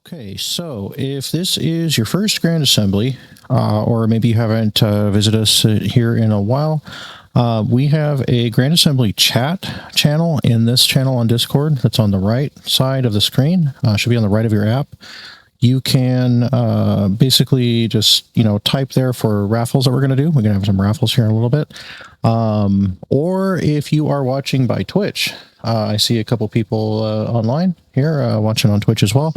Okay, so if this is your first Grand Assembly, or maybe you haven't visited us here in a while, we have a Grand Assembly chat channel in this channel on Discord that's on the right side of the screen. Should be on the right of your app. You can basically just, type there for raffles that we're going to do. We're going to have some raffles here in a little bit. Or if you are watching by Twitch, I see a couple people online here watching on Twitch as well.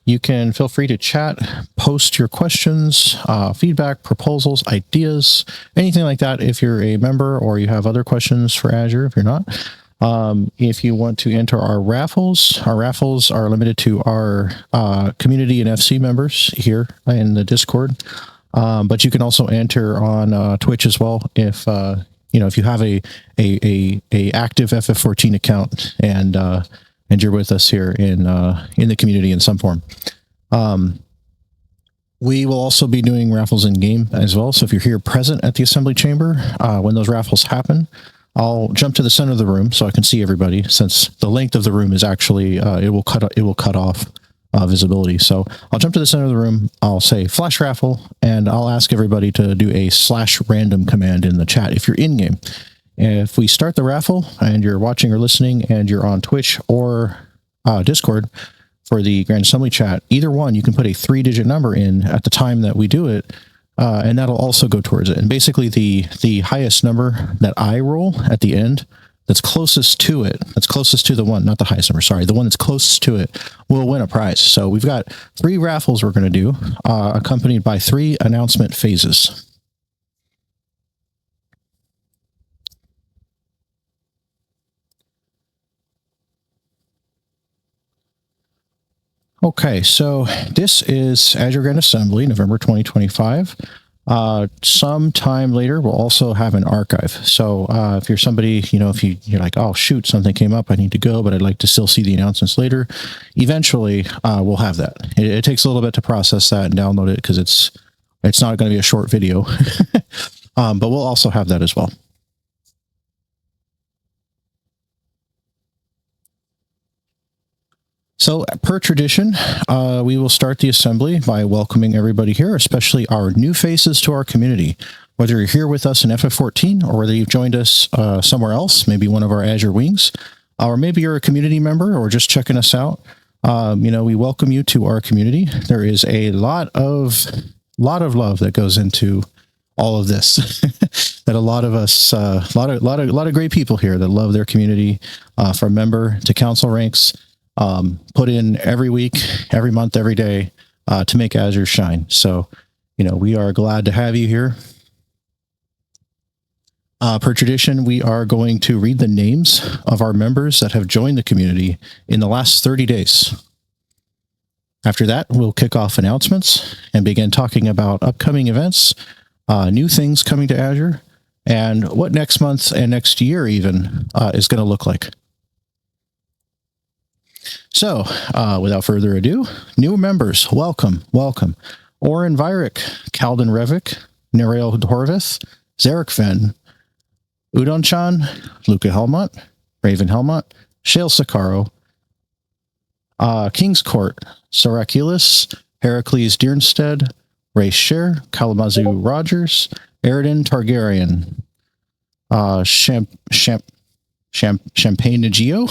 You can feel free to chat, post your questions, feedback, proposals, ideas, anything like that if you're a member or you have other questions for Azure if you're not. If you want to enter our raffles are limited to our community and FC members here in the Discord. But you can also enter on Twitch as well if if you have a active FF14 account and you're with us here in the community in some form. We will also be doing raffles in game as well. So if you're here present at the assembly chamber, when those raffles happen, I'll jump to the center of the room so I can see everybody, since the length of the room is actually it will cut off visibility. So I'll jump to the center of the room. I'll say flash raffle, and I'll ask everybody to do a /random command in the chat if you're in game. If we start the raffle and you're watching or listening and you're on Twitch or Discord for the Grand Assembly chat, either one, you can put a 3-digit number in at the time that we do it, and that'll also go towards it. And basically the highest number that I roll at the end, that's closest to the one, not the highest number, sorry, the one that's closest to it will win a prize. So we've got 3 raffles we're going to do, accompanied by 3 announcement phases. Okay, so this is Azure Grand Assembly, November 2025. Sometime later, we'll also have an archive. So if you're somebody, if you're like, oh, shoot, something came up, I need to go, but I'd like to still see the announcements later, eventually we'll have that. It takes a little bit to process that and download it because it's not going to be a short video, but we'll also have that as well. So per tradition, we will start the assembly by welcoming everybody here, especially our new faces to our community. Whether you're here with us in FF14 or whether you've joined us somewhere else, maybe one of our Azure wings, or maybe you're a community member or just checking us out, we welcome you to our community. There is a lot of love that goes into all of this. That a lot of us, a lot of great people here that love their community, from member to council ranks. Put in every week, every month, every day, to make Azure shine. So, we are glad to have you here. Per tradition, we are going to read the names of our members that have joined the community in the last 30 days. After that, we'll kick off announcements and begin talking about upcoming events, new things coming to Azure, and what next month and next year even is going to look like. So, without further ado, new members, welcome. Oren Vyrick, Kalden Revik, Nereel Horvath, Zarek Fen, Udon-chan, Luca Helmut, Raven Helmut, Shale Sakaro, King's Court, Sarakilis, Heracles Diernsted, Ray Sher, Kalamazoo Rogers, Eridan Targaryen, Champagne Nagio,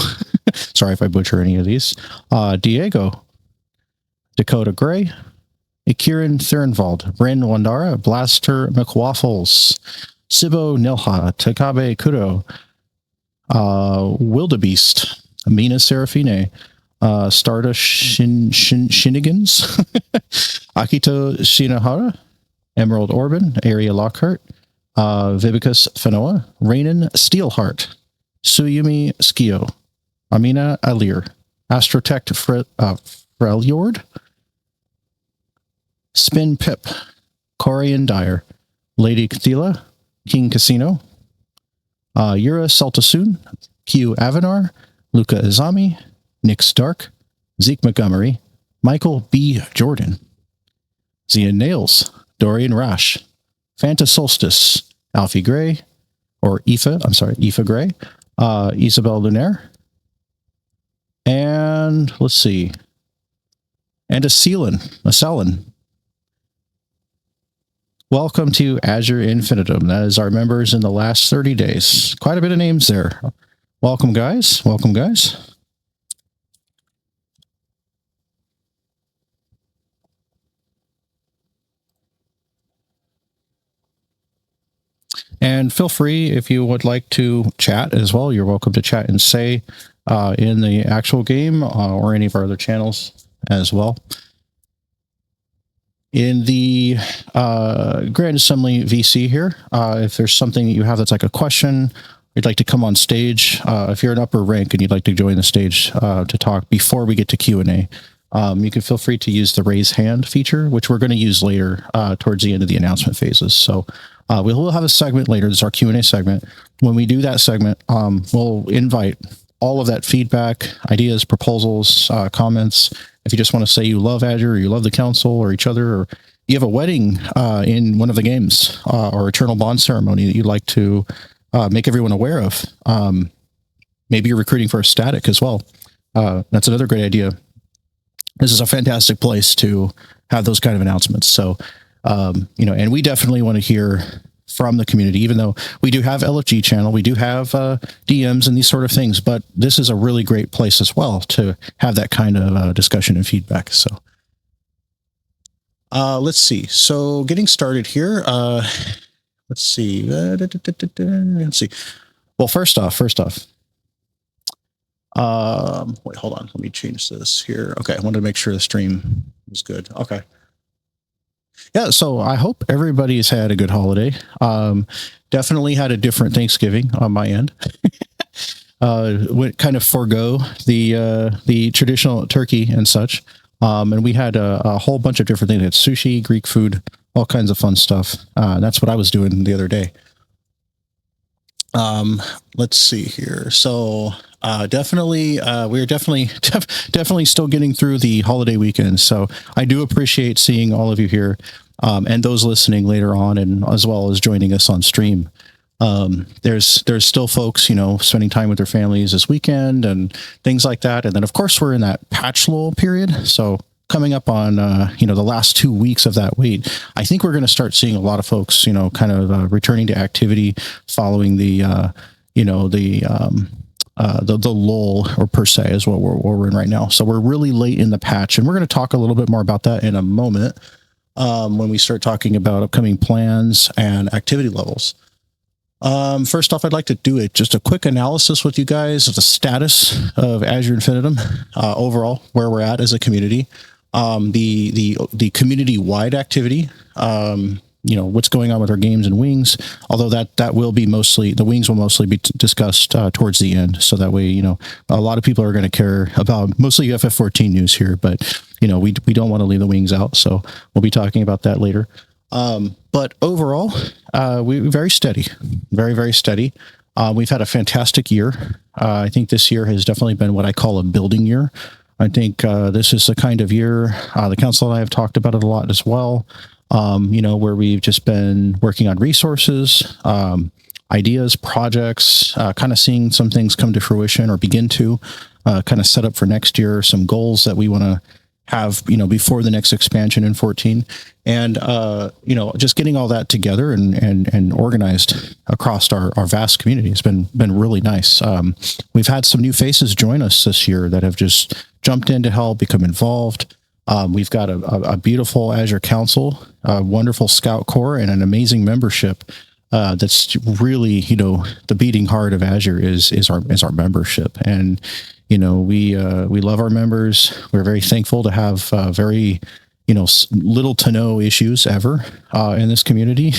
sorry if I butcher any of these, Diego, Dakota Gray, Akiran Thurnwald, Ren Wandara, Blaster McWaffles, Sibo Nilha, Takabe Kuro, Wildebeest, Amina Serafine, Stardust Shinigans, Akito Shinohara, Emerald Orban, Aria Lockhart, Vibicus Fanoa, Rainan Steelheart, Suyumi Skio, Amina Alir, Astrotech Freljord, Spin Pip, Corian Dyer, Lady Cthela, King Casino, Yura Saltasoon, Q Avanar, Luca Izami, Nick Stark, Zeke Montgomery, Michael B. Jordan, Zia Nails, Dorian Rash, Fanta Solstice, Alfie Gray, or Aoife Gray, Isabel Lunaire, and let's see, and a Selin. Welcome to Azure Infinitum. That is our members in the last 30 days. Quite a bit of names there. Welcome, guys. Welcome, guys. And feel free, if you would like to chat as well, you're welcome to chat and say in the actual game or any of our other channels as well. In the Grand Assembly VC here, if there's something that you have that's like a question, you'd like to come on stage, if you're an upper rank and you'd like to join the stage to talk before we get to Q&A, you can feel free to use the raise hand feature, which we're going to use later towards the end of the announcement phases. So we'll have a segment later. This is our Q&A segment. When we do that segment, we'll invite all of that feedback, ideas, proposals, comments. If you just want to say you love Azure, or you love the council or each other, or you have a wedding in one of the games or Eternal Bond ceremony that you'd like to make everyone aware of. Maybe you're recruiting for a static as well. That's another great idea. This is a fantastic place to have those kind of announcements. So, and we definitely want to hear from the community, even though we do have LFG channel, we do have DMs and these sort of things, but this is a really great place as well to have that kind of discussion and feedback. So let's see. So getting started here, let's see. Let's see. Well, first off, wait, hold on. Let me change this here. Okay. I wanted to make sure the stream was good. Okay. Yeah, so I hope everybody's had a good holiday. Definitely had a different Thanksgiving on my end. Went kind of forego the traditional turkey and such. And we had a whole bunch of different things. We had sushi, Greek food, all kinds of fun stuff. That's what I was doing the other day. Let's see here. So definitely, we're definitely still getting through the holiday weekend. So I do appreciate seeing all of you here, and those listening later on, and as well as joining us on stream. There's still folks, spending time with their families this weekend and things like that. And then of course we're in that patch lull period. So coming up on, the last 2 weeks of that wait, I think we're going to start seeing a lot of folks, kind of returning to activity following the lull, or per se, is what we're in right now. So we're really late in the patch, and we're going to talk a little bit more about that in a moment when we start talking about upcoming plans and activity levels. First off, I'd like to do just a quick analysis with you guys of the status of Azure Infinitum overall, where we're at as a community, the community-wide activity. What's going on with our games and wings, although that will be mostly, the wings will mostly be discussed towards the end. So that way, a lot of people are going to care about mostly FF14 news here, but we don't want to leave the wings out. So we'll be talking about that later. But overall, we're very steady, very, very steady. We've had a fantastic year. I think this year has definitely been what I call a building year. I think this is the kind of year, the council and I have talked about it a lot as well. Where we've just been working on resources, ideas, projects, kind of seeing some things come to fruition or begin to kind of set up for next year, some goals that we want to have, before the next expansion in 14. And, just getting all that together and organized across our vast community has been really nice. We've had some new faces join us this year that have just jumped in to help, become involved. We've got a beautiful Azure Council, a wonderful Scout Corps, and an amazing membership. That's really, the beating heart of Azure is our membership. And, we love our members. We're very thankful to have very, little to no issues ever in this community.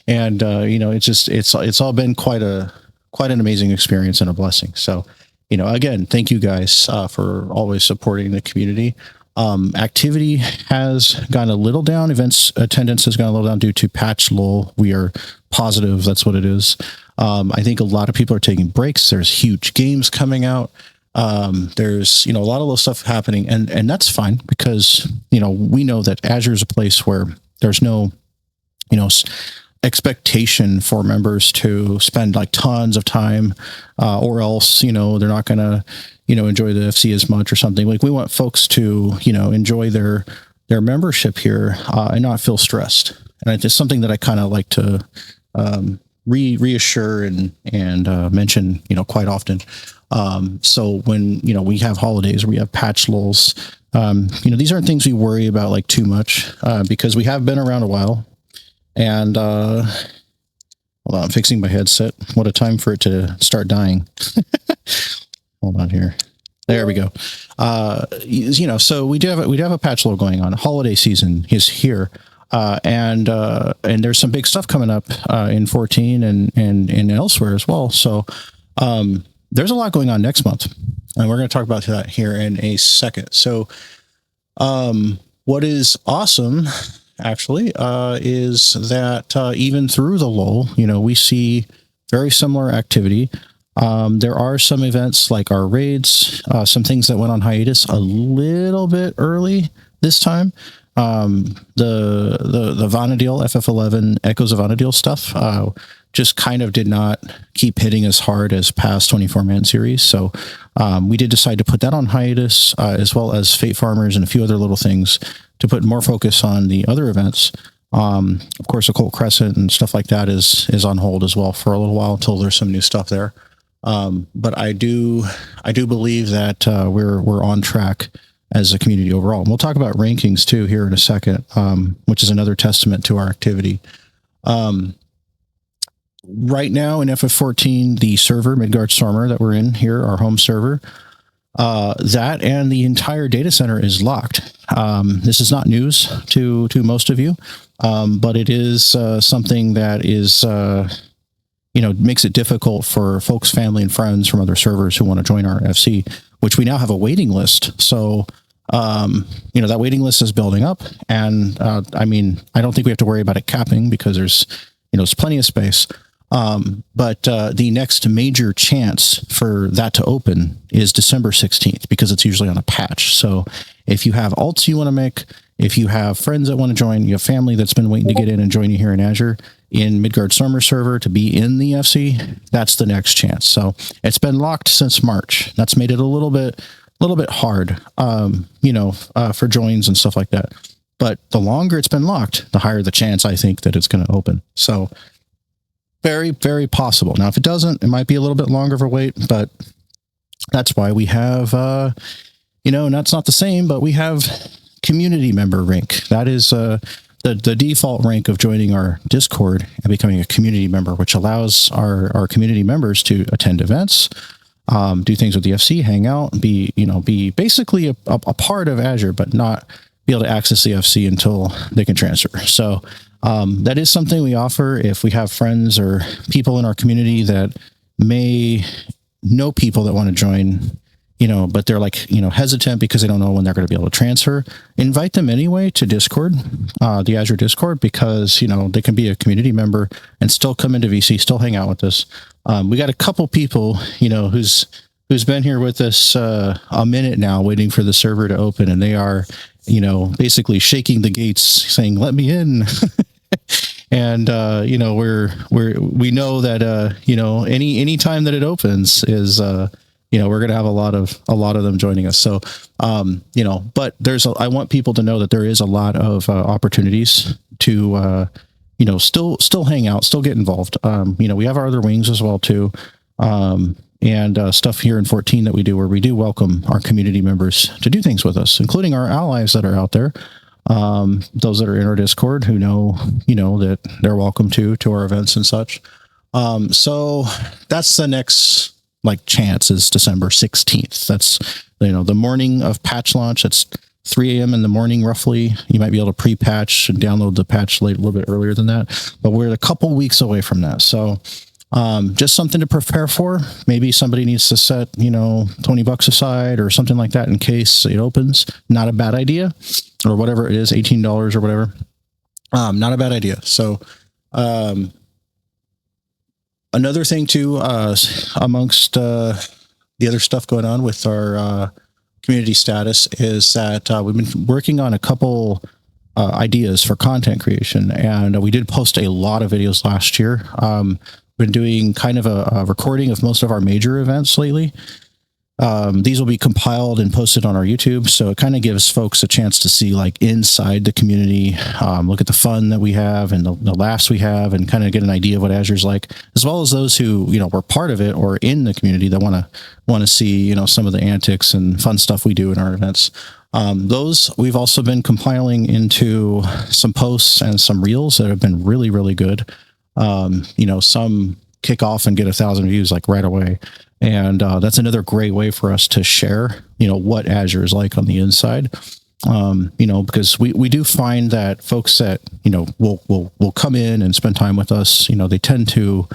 And, it's all been quite an amazing experience and a blessing. So, again, thank you guys for always supporting the community. Activity has gone a little down. Events attendance has gone a little down due to patch lull. We are positive that's what it is. I think a lot of people are taking breaks. There's huge games coming out. There's, a lot of little stuff happening, and that's fine because, we know that Azure is a place where there's no, expectation for members to spend like tons of time, or else, they're not going to, enjoy the FC as much or something. Like we want folks to, enjoy their membership here, and not feel stressed. And it's just something that I kind of like to reassure and mention, quite often. So when, we have holidays, we have patch lulls, these aren't things we worry about like too much, because we have been around a while. And hold on, I'm fixing my headset. What a time for it to start dying. Hold on here. There we go. So we do have a patch lull going on. Holiday season is here. And there's some big stuff coming up in 14 and elsewhere as well. So there's a lot going on next month, and we're going to talk about that here in a second. So what is awesome, actually, is that even through the lull, we see very similar activity. There are some events like our raids, some things that went on hiatus a little bit early this time. The Vanadil FF11 Echoes of Vanadil stuff just kind of did not keep hitting as hard as past 24-man series. So we did decide to put that on hiatus, as well as Fate Farmers and a few other little things to put more focus on the other events. Of course, Occult Crescent and stuff like that is on hold as well for a little while until there's some new stuff there. But I do believe that we're on track as a community overall. And we'll talk about rankings too here in a second, which is another testament to our activity. Right now in FF14, the server, Midgard Stormer, that we're in here, our home server, that and the entire data center is locked. This is not news to most of you, but it is something that is, makes it difficult for folks, family, and friends from other servers who want to join our FC, which we now have a waiting list. So, that waiting list is building up, and I don't think we have to worry about it capping because there's plenty of space. But the next major chance for that to open is December 16th, because it's usually on a patch. So if you have alts you want to make, if you have friends that want to join, you have family that's been waiting to get in and join you here in Azure, in Midgard Stormer server to be in the FC, that's the next chance. So it's been locked since March. That's made it a little bit hard, for joins and stuff like that. But the longer it's been locked, the higher the chance I think that it's going to open. So very, very possible. Now, if it doesn't, it might be a little bit longer of a wait, but that's why we have, and that's not the same, but we have community member rank. That is the default rank of joining our Discord and becoming a community member, which allows our community members to attend events, do things with the FC, hang out, be basically a part of Azure, but not be able to access the FC until they can transfer. So that is something we offer if we have friends or people in our community that may know people that want to join, but they're hesitant because they don't know when they're going to be able to transfer. Invite them anyway to Discord, the Azure Discord, because, they can be a community member and still come into VC, still hang out with us. We got a couple people, who's been here with us a minute now, waiting for the server to open, and they are, basically shaking the gates saying, "Let me in." And, we know that, any time that it opens is, we're going to have a lot of them joining us. So, but I want people to know that there is a lot of opportunities to, still hang out, still get involved. We have our other wings as well too. And stuff here in 14 that we do, where we do welcome our community members to do things with us, including our allies that are out there. Those that are in our Discord who know, that they're welcome to our events and such. So that's the next chance is December 16th. That's, the morning of patch launch. That's 3 a.m. in the morning, roughly. You might be able to pre-patch and download the patch late a little bit earlier than that, but we're a couple weeks away from that. So, just something to prepare for. Maybe somebody needs to set, $20 aside or something like that in case it opens. Not a bad idea. Or whatever it is, $18 or whatever. Not a bad idea. So, another thing too, amongst the other stuff going on with our community status is that we've been working on a couple ideas for content creation. And we did post a lot of videos last year. Been doing kind of a recording of most of our major events lately. These will be compiled and posted on our YouTube, so it kind of gives folks a chance to see like inside the community, look at the fun that we have and the laughs we have, and kind of get an idea of what Azure's like, as well as those who were part of it or in the community that want to see some of the antics and fun stuff we do in our events. Those we've also been compiling into some posts and some reels that have been really, really good. Some kick off and get 1,000 views like right away. And that's another great way for us to share, what Azure is like on the inside. Because we do find that folks that, will come in and spend time with us, they tend to,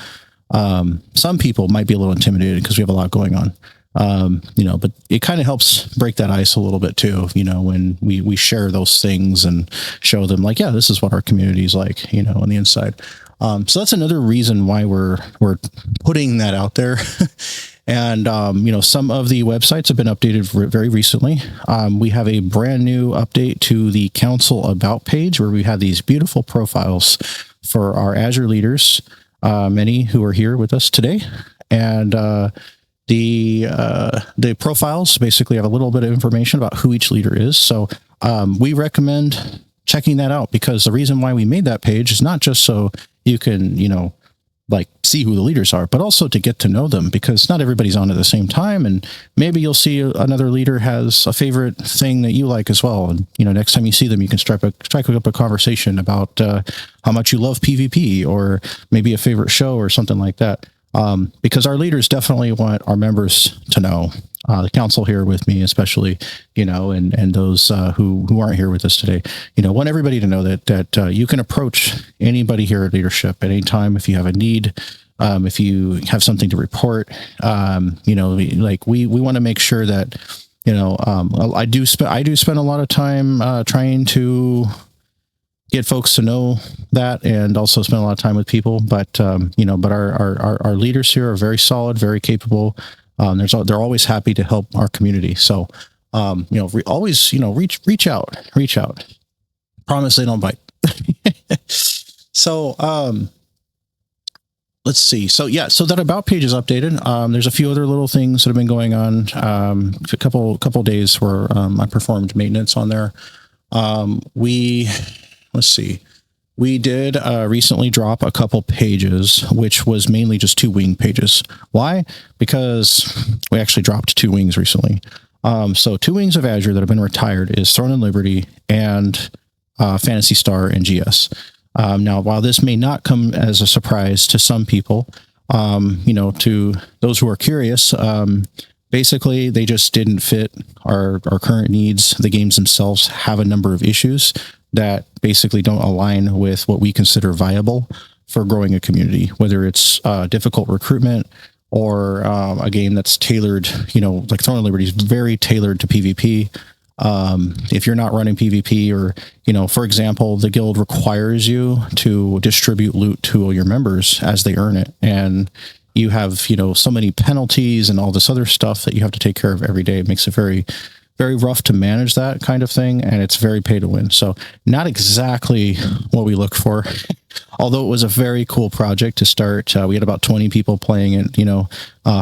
some people might be a little intimidated because we have a lot going on. But it kind of helps break that ice a little bit too, when we share those things and show them like, yeah, this is what our community is like, on the inside. So that's another reason why we're putting that out there. And, some of the websites have been updated very recently. We have a brand new update to the Council About page where we have these beautiful profiles for our Azure leaders, many who are here with us today. And the profiles basically have a little bit of information about who each leader is. So we recommend checking that out, because the reason why we made that page is not just so you can, see who the leaders are, but also to get to know them, because not everybody's on at the same time. And maybe you'll see another leader has a favorite thing that you like as well. And, next time you see them, you can strike up a conversation about how much you love PvP, or maybe a favorite show or something like that. Because our leaders definitely want our members to know, the council here with me, especially, and those who aren't here with us today, want everybody to know that you can approach anybody here at leadership at any time if you have a need, if you have something to report. We want to make sure that, I do spend a lot of time trying to get folks to know that, and also spend a lot of time with people. But our leaders here are very solid, very capable. They're always happy to help our community. So, always, reach out. Promise they don't bite. So, let's see. So that About page is updated. There's a few other little things that have been going on. A couple days where I performed maintenance on there. Let's see. We did recently drop a couple pages, which was mainly just 2 wing pages. Why? Because we actually dropped 2 wings recently. So 2 wings of Azure that have been retired is Throne and Liberty and Phantasy Star and GS. Now, while this may not come as a surprise to some people, to those who are curious, basically they just didn't fit our current needs. The games themselves have a number of issues that basically don't align with what we consider viable for growing a community, whether it's difficult recruitment or a game that's tailored, like Throne of Liberty is very tailored to PvP. If you're not running PvP, or, for example, the guild requires you to distribute loot to all your members as they earn it. And you have, so many penalties and all this other stuff that you have to take care of every day. It makes it very, very rough to manage that kind of thing, and it's very pay to win. So not exactly what we look for, although it was a very cool project to start. We had about 20 people playing it,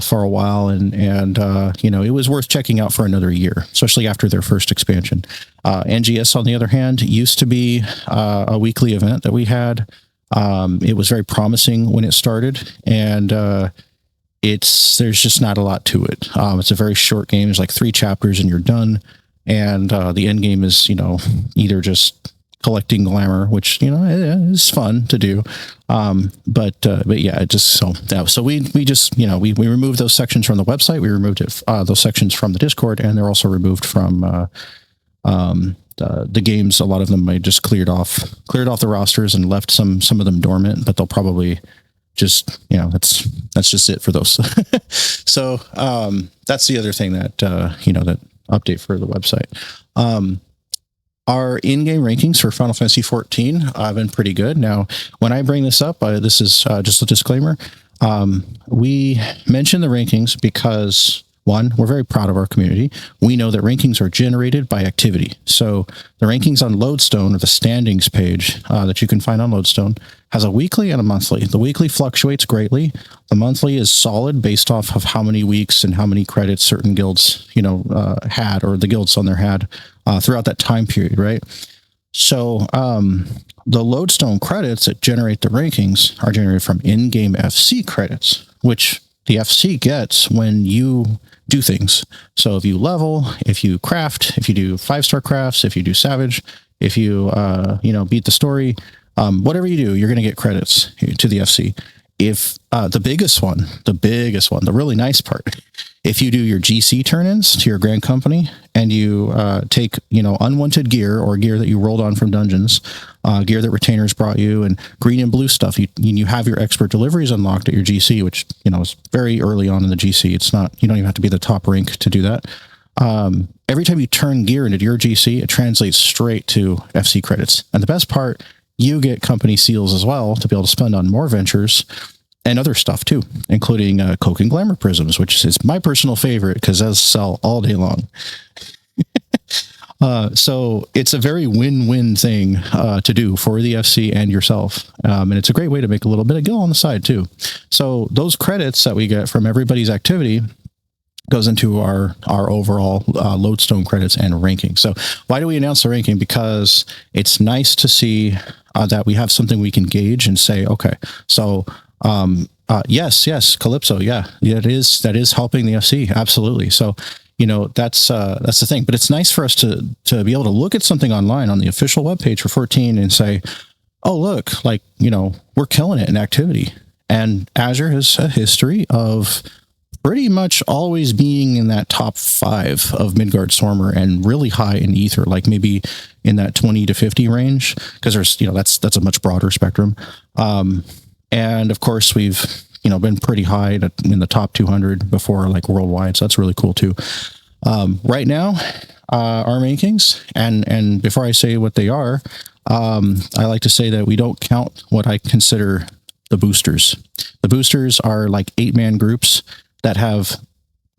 for a while, and it was worth checking out for another year, especially after their first expansion. NGS, on the other hand, used to be a weekly event that we had. It was very promising when it started, and there's just not a lot to it. It's a very short game. There's like 3 chapters and you're done. And the end game is, either just collecting glamour, which, is fun to do. But yeah, it just, so we just, we removed those sections from the website. We removed those sections from the Discord, and they're also removed from the games. A lot of them I just cleared off the rosters and left some of them dormant, but they'll probably just, that's just it for those. So that's the other thing that that update for the website. Our in-game rankings for Final Fantasy 14 have been pretty good. Now, when I bring this up, this is just a disclaimer. We mention the rankings because One, we're very proud of our community. We know that rankings are generated by activity. So the rankings on Lodestone, or the standings page that you can find on Lodestone, has a weekly and a monthly. The weekly fluctuates greatly. The monthly is solid based off of how many weeks and how many credits certain guilds, had, or the guilds on there had throughout that time period, right? So the Lodestone credits that generate the rankings are generated from in-game FC credits, which the FC gets when you do things. So if you level, if you craft, if you do 5-star crafts, if you do Savage, if you beat the story, whatever you do, you're going to get credits to the FC. If the biggest one, the really nice part, if you do your GC turn-ins to your grand company and you take, unwanted gear or gear that you rolled on from dungeons, gear that retainers brought you, and green and blue stuff, you have your expert deliveries unlocked at your GC, which, is very early on in the GC. It's not, you don't even have to be the top rank to do that. Every time you turn gear into your GC, it translates straight to FC credits. And the best part, you get company seals as well to be able to spend on more ventures and other stuff too, including Coke and Glamour prisms, which is my personal favorite because those sell all day long. So it's a very win-win thing to do for the FC and yourself. And it's a great way to make a little bit of gil on the side too. So those credits that we get from everybody's activity goes into our overall Lodestone credits and ranking. So why do we announce the ranking? Because it's nice to see that we have something we can gauge and say, okay, so yes, Calypso, that is helping the FC, absolutely. So that's the thing. But it's nice for us to be able to look at something online on the official webpage for 14 and say, oh look, we're killing it in activity. And Azure has a history of pretty much always being in that top 5 of Midgard Stormer and really high in Ether, like maybe in that 20 to 50 range, because there's, that's a much broader spectrum. And of course we've, been pretty high in the top 200 before, like worldwide. So that's really cool too. Right now, our rankings, and before I say what they are, I like to say that we don't count what I consider the boosters. The boosters are like 8-man groups that have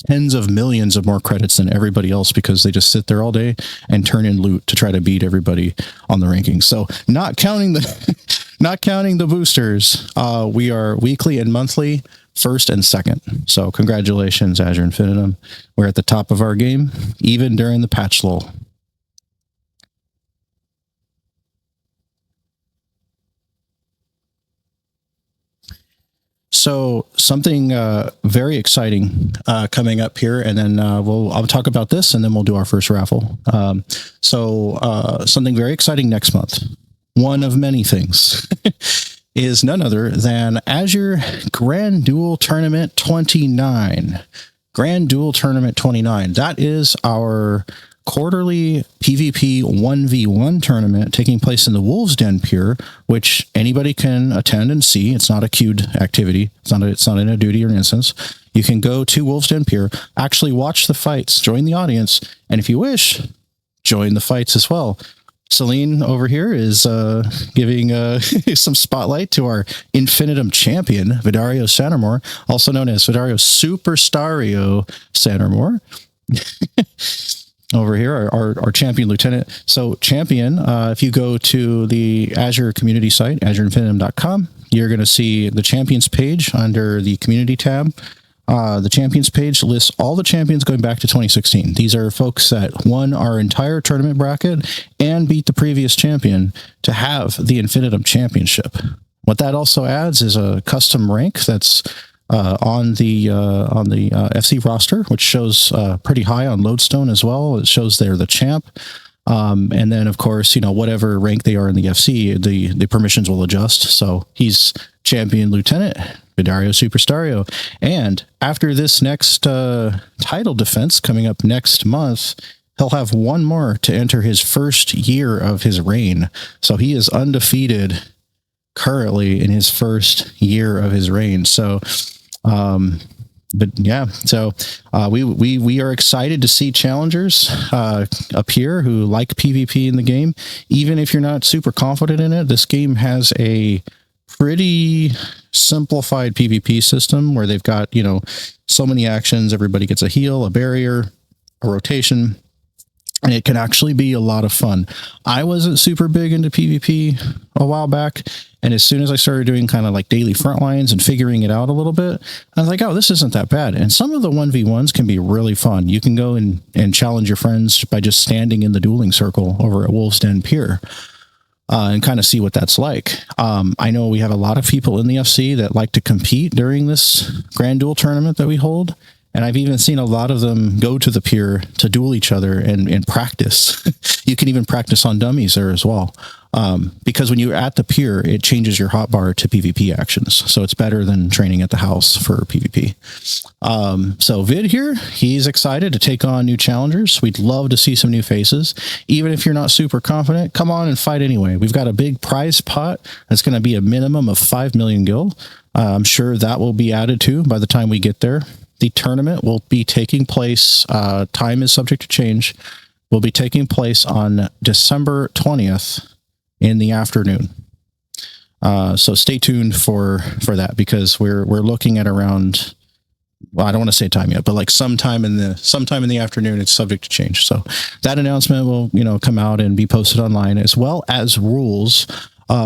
tens of millions of more credits than everybody else because they just sit there all day and turn in loot to try to beat everybody on the rankings. So not counting the boosters, we are weekly and monthly, first and second. So congratulations, Azure Infinitum. We're at the top of our game, even during the patch lull. So something very exciting coming up here, and then I'll talk about this, and then we'll do our first raffle. So something very exciting next month. One of many things is none other than Azure Grand Duel Tournament 29. Grand Duel Tournament 29. That is our quarterly PvP 1v1 tournament taking place in the Wolves Den Pier, which anybody can attend and see. It's not a queued activity. It's not in a duty or an instance. You can go to Wolves Den Pier, actually watch the fights, join the audience, and if you wish, join the fights as well. Celine over here is giving some spotlight to our Infinitum champion, Vidario Sanarmor, also known as Vidario Superstario Sanarmor. Over here, our champion lieutenant. So champion, if you go to the Azure community site, azureinfinitum.com, you're going to see the champions page under the community tab. The champions page lists all the champions going back to 2016. These are folks that won our entire tournament bracket and beat the previous champion to have the Infinitum championship. What that also adds is a custom rank that's on the FC roster, which shows pretty high on Lodestone as well. It shows they're the champ. And then, of course, whatever rank they are in the FC, the permissions will adjust. So he's champion lieutenant, Vidario Superstario. And after this next title defense coming up next month, he'll have one more to enter his first year of his reign. So he is undefeated currently in his first year of his reign. So but yeah, so we are excited to see challengers up here who like PvP in the game. Even if you're not super confident in it, this game has a pretty simplified PvP system where they've got, so many actions. Everybody gets a heal, a barrier, a rotation, and it can actually be a lot of fun. I wasn't super big into PvP a while back, and as soon as I started doing kind of like daily front lines and figuring it out a little bit, I was like, oh, this isn't that bad. And some of the 1v1s can be really fun. You can go and challenge your friends by just standing in the dueling circle over at Wolf's Den Pier. And kind of see what that's like. I know we have a lot of people in the FC that like to compete during this Grand Duel tournament that we hold. And I've even seen a lot of them go to the pier to duel each other and practice. You can even practice on dummies there as well. Because when you're at the pier, it changes your hotbar to PvP actions. So it's better than training at the house for PvP. So Vid here, he's excited to take on new challengers. We'd love to see some new faces. Even if you're not super confident, come on and fight anyway. We've got a big prize pot that's going to be a minimum of 5 million gil. I'm sure that will be added to by the time we get there. The tournament will be taking place, time is subject to change, will be taking place on December 20th in the afternoon. So stay tuned for that, because we're looking at around, well, I don't want to say time yet, but like sometime in the afternoon. It's subject to change. So that announcement will, come out and be posted online, as well as rules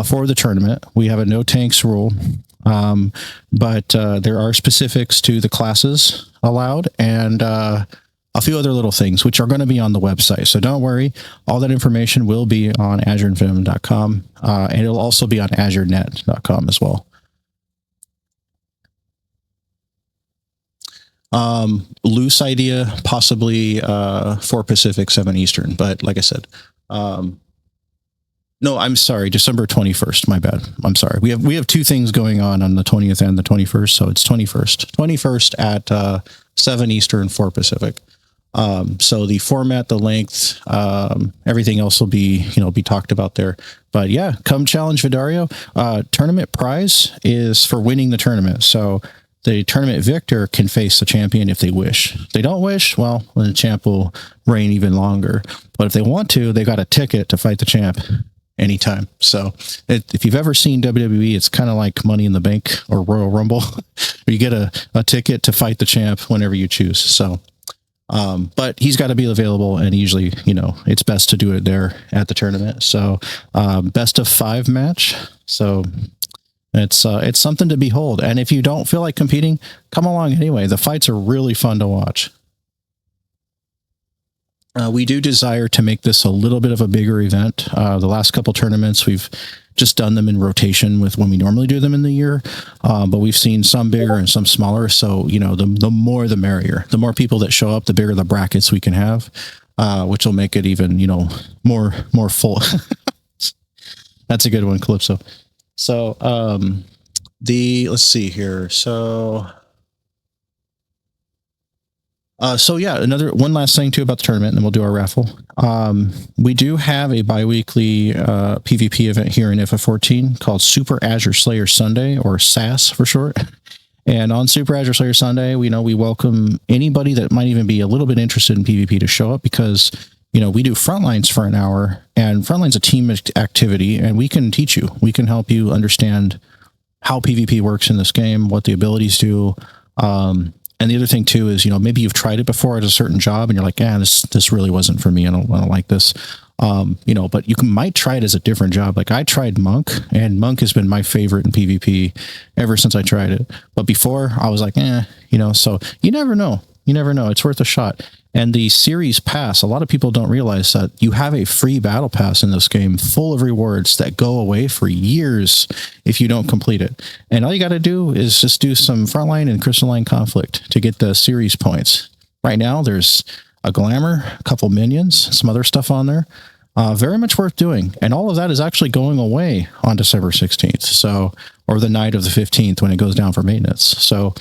for the tournament. We have a no tanks rule. But there are specifics to the classes allowed, and a few other little things which are going to be on the website. So don't worry, all that information will be on azureinfinitum.com, and it'll also be on azurenet.com as well. Loose idea, possibly 4 Pacific, 7 Eastern, but like I said, no, I'm sorry, December 21st. My bad. I'm sorry. We have 2 things going on the 20th and the 21st, so it's 21st at 7 Eastern, 4 Pacific. So the format, the length, everything else will be talked about there. But yeah, come challenge Vidario. Tournament prize is for winning the tournament. So the tournament victor can face the champion if they wish. If they don't wish, well, then the champ will reign even longer. But if they want to, they got a ticket to fight the champ anytime. So if you've ever seen WWE, it's kind of like Money in the Bank or Royal Rumble, where you get a ticket to fight the champ whenever you choose. So, but he's got to be available, and usually, it's best to do it there at the tournament. So, best of 5 match. So it's something to behold. And if you don't feel like competing, come along anyway. The fights are really fun to watch. We do desire to make this a little bit of a bigger event. The last couple tournaments, we've just done them in rotation with when we normally do them in the year. But we've seen some bigger and some smaller. So, the more the merrier. The more people that show up, the bigger the brackets we can have, which will make it even, more full. That's a good one, Calypso. So, let's see here. So yeah, one last thing too about the tournament, and then we'll do our raffle. We do have a bi-weekly PvP event here in FF14 called Super Azure Slayer Sunday, or SAS for short. And on Super Azure Slayer Sunday, we welcome anybody that might even be a little bit interested in PvP to show up, because we do frontlines for an hour, and frontline's a team activity, and we can teach you. We can help you understand how PvP works in this game, what the abilities do. And the other thing too is, maybe you've tried it before at a certain job and you're like, this really wasn't for me. I don't like this. But you might try it as a different job. Like I tried Monk, and Monk has been my favorite in PvP ever since I tried it. But before I was like, so you never know. It's worth a shot. And the series pass, a lot of people don't realize that you have a free battle pass in this game full of rewards that go away for years if you don't complete it. And all you got to do is just do some frontline and crystalline conflict to get the series points. Right now, there's a glamour, a couple minions, some other stuff on there. Very much worth doing. And all of that is actually going away on December 16th. So, or the night of the 15th when it goes down for maintenance. So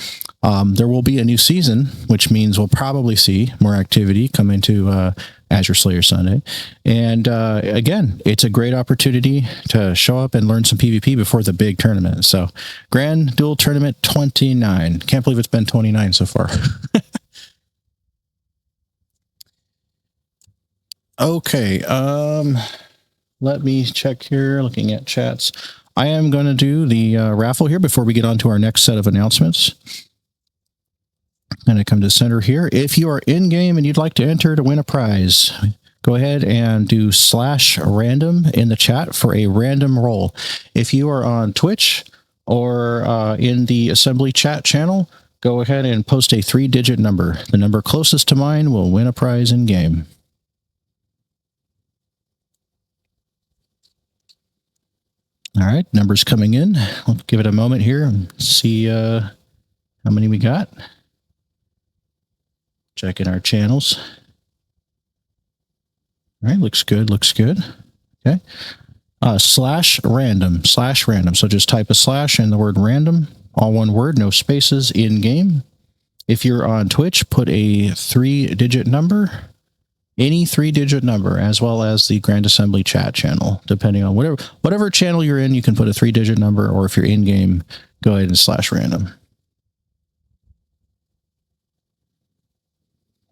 there will be a new season, which means we'll probably see more activity come into Azure Slayer Sunday. And again, it's a great opportunity to show up and learn some PvP before the big tournament. So Grand Duel Tournament 29. Can't believe it's been 29 so far. Okay, let me check here, looking at chats. I am going to do the raffle here before we get on to our next set of announcements. And I come to center here. If you are in game and you'd like to enter to win a prize, go ahead and do /random in the chat for a random roll. If you are on Twitch or in the assembly chat channel, go ahead and post a 3-digit number. The number closest to mine will win a prize in game. All right, numbers coming in. We'll give it a moment here and see how many we got. Checking our channels. All right, looks good, looks good. Okay. /random. So just type a slash and the word random, all one word, no spaces, in game. If you're on Twitch, put a 3-digit number, any 3-digit number, as well as the Grand Assembly chat channel, depending on whatever channel you're in, you can put a 3-digit number, or if you're in game, go ahead and /random.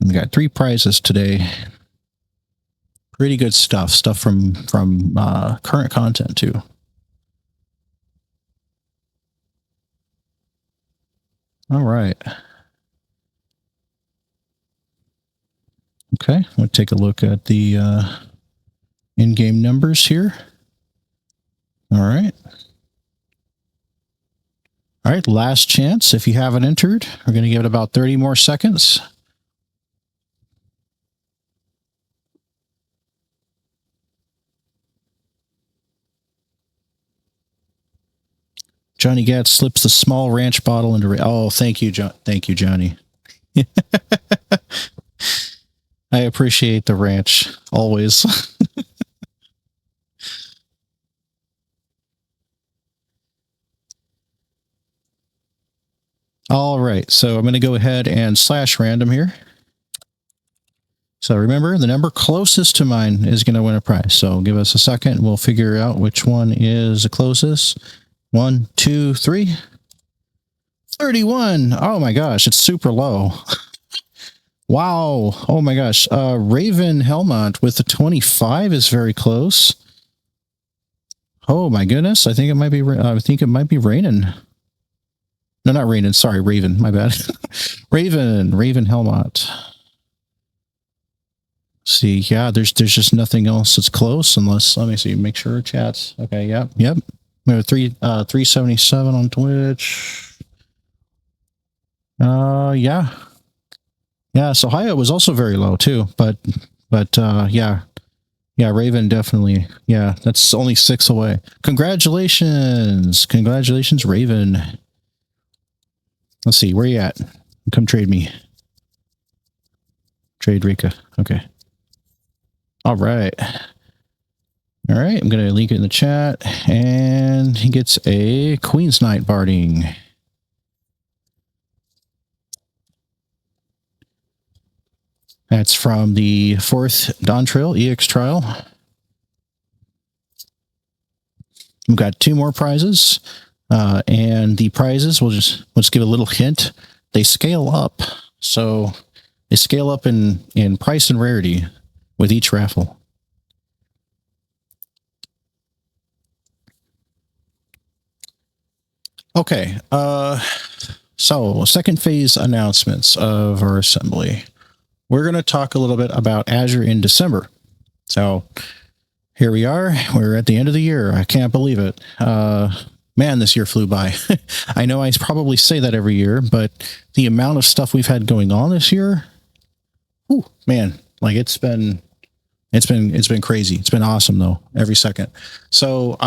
We got 3 prizes today. Pretty good stuff from current content too. All right. Okay, we'll take a look at the in-game numbers here. All right. All right, last chance. If you haven't entered, we're going to give it about 30 more seconds. Johnny Gatz slips the small ranch bottle into... Oh, thank you, thank you, Johnny. I appreciate the ranch, always. All right, so I'm going to go ahead and /random here. So remember, the number closest to mine is going to win a prize. So give us a second, we'll figure out which one is the closest. 1, 2, 3. 31. Oh my gosh, it's super low. Wow. Oh my gosh. Raven Helmont with the 25 is very close. Oh my goodness. I think it might be raining. No, not raining. Sorry, Raven. My bad. Raven Helmont. See, yeah, there's just nothing else that's close unless, let me see, make sure chat's okay. Yep. We have 377 on Twitch. Yeah, so Hyatt was also very low too, but yeah, Raven definitely, yeah, that's only 6 away. Congratulations, Raven. Let's see, where you at? Come trade me. Trade Rika. Okay. All right. I'm gonna link it in the chat, and he gets a Queen's Knight Barding. That's from the 4th Dawn Trail EX trial. We've got 2 more prizes, and the prizes, we'll just give a little hint. They scale up, so they scale up in price and rarity with each raffle. Okay, so second phase announcements of our assembly. We're going to talk a little bit about Azure in December. So here we are. We're at the end of the year. I can't believe it. Man, this year flew by. I know I probably say that every year, but the amount of stuff we've had going on this year, whew, man, like it's been crazy. It's been awesome though, every second. So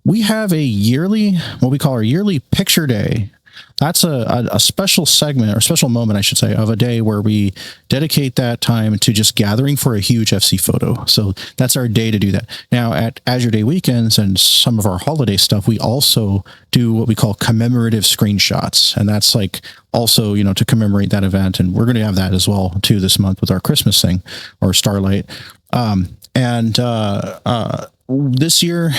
we have a yearly, what we call our yearly picture day. That's a special segment, or special moment, I should say, of a day where we dedicate that time to just gathering for a huge FC photo. So that's our day to do that. Now, at Azure Day weekends and some of our holiday stuff, we also do what we call commemorative screenshots. And that's like also, you know, to commemorate that event. And we're going to have that as well, too, this month with our Christmas thing, or Starlight. This year,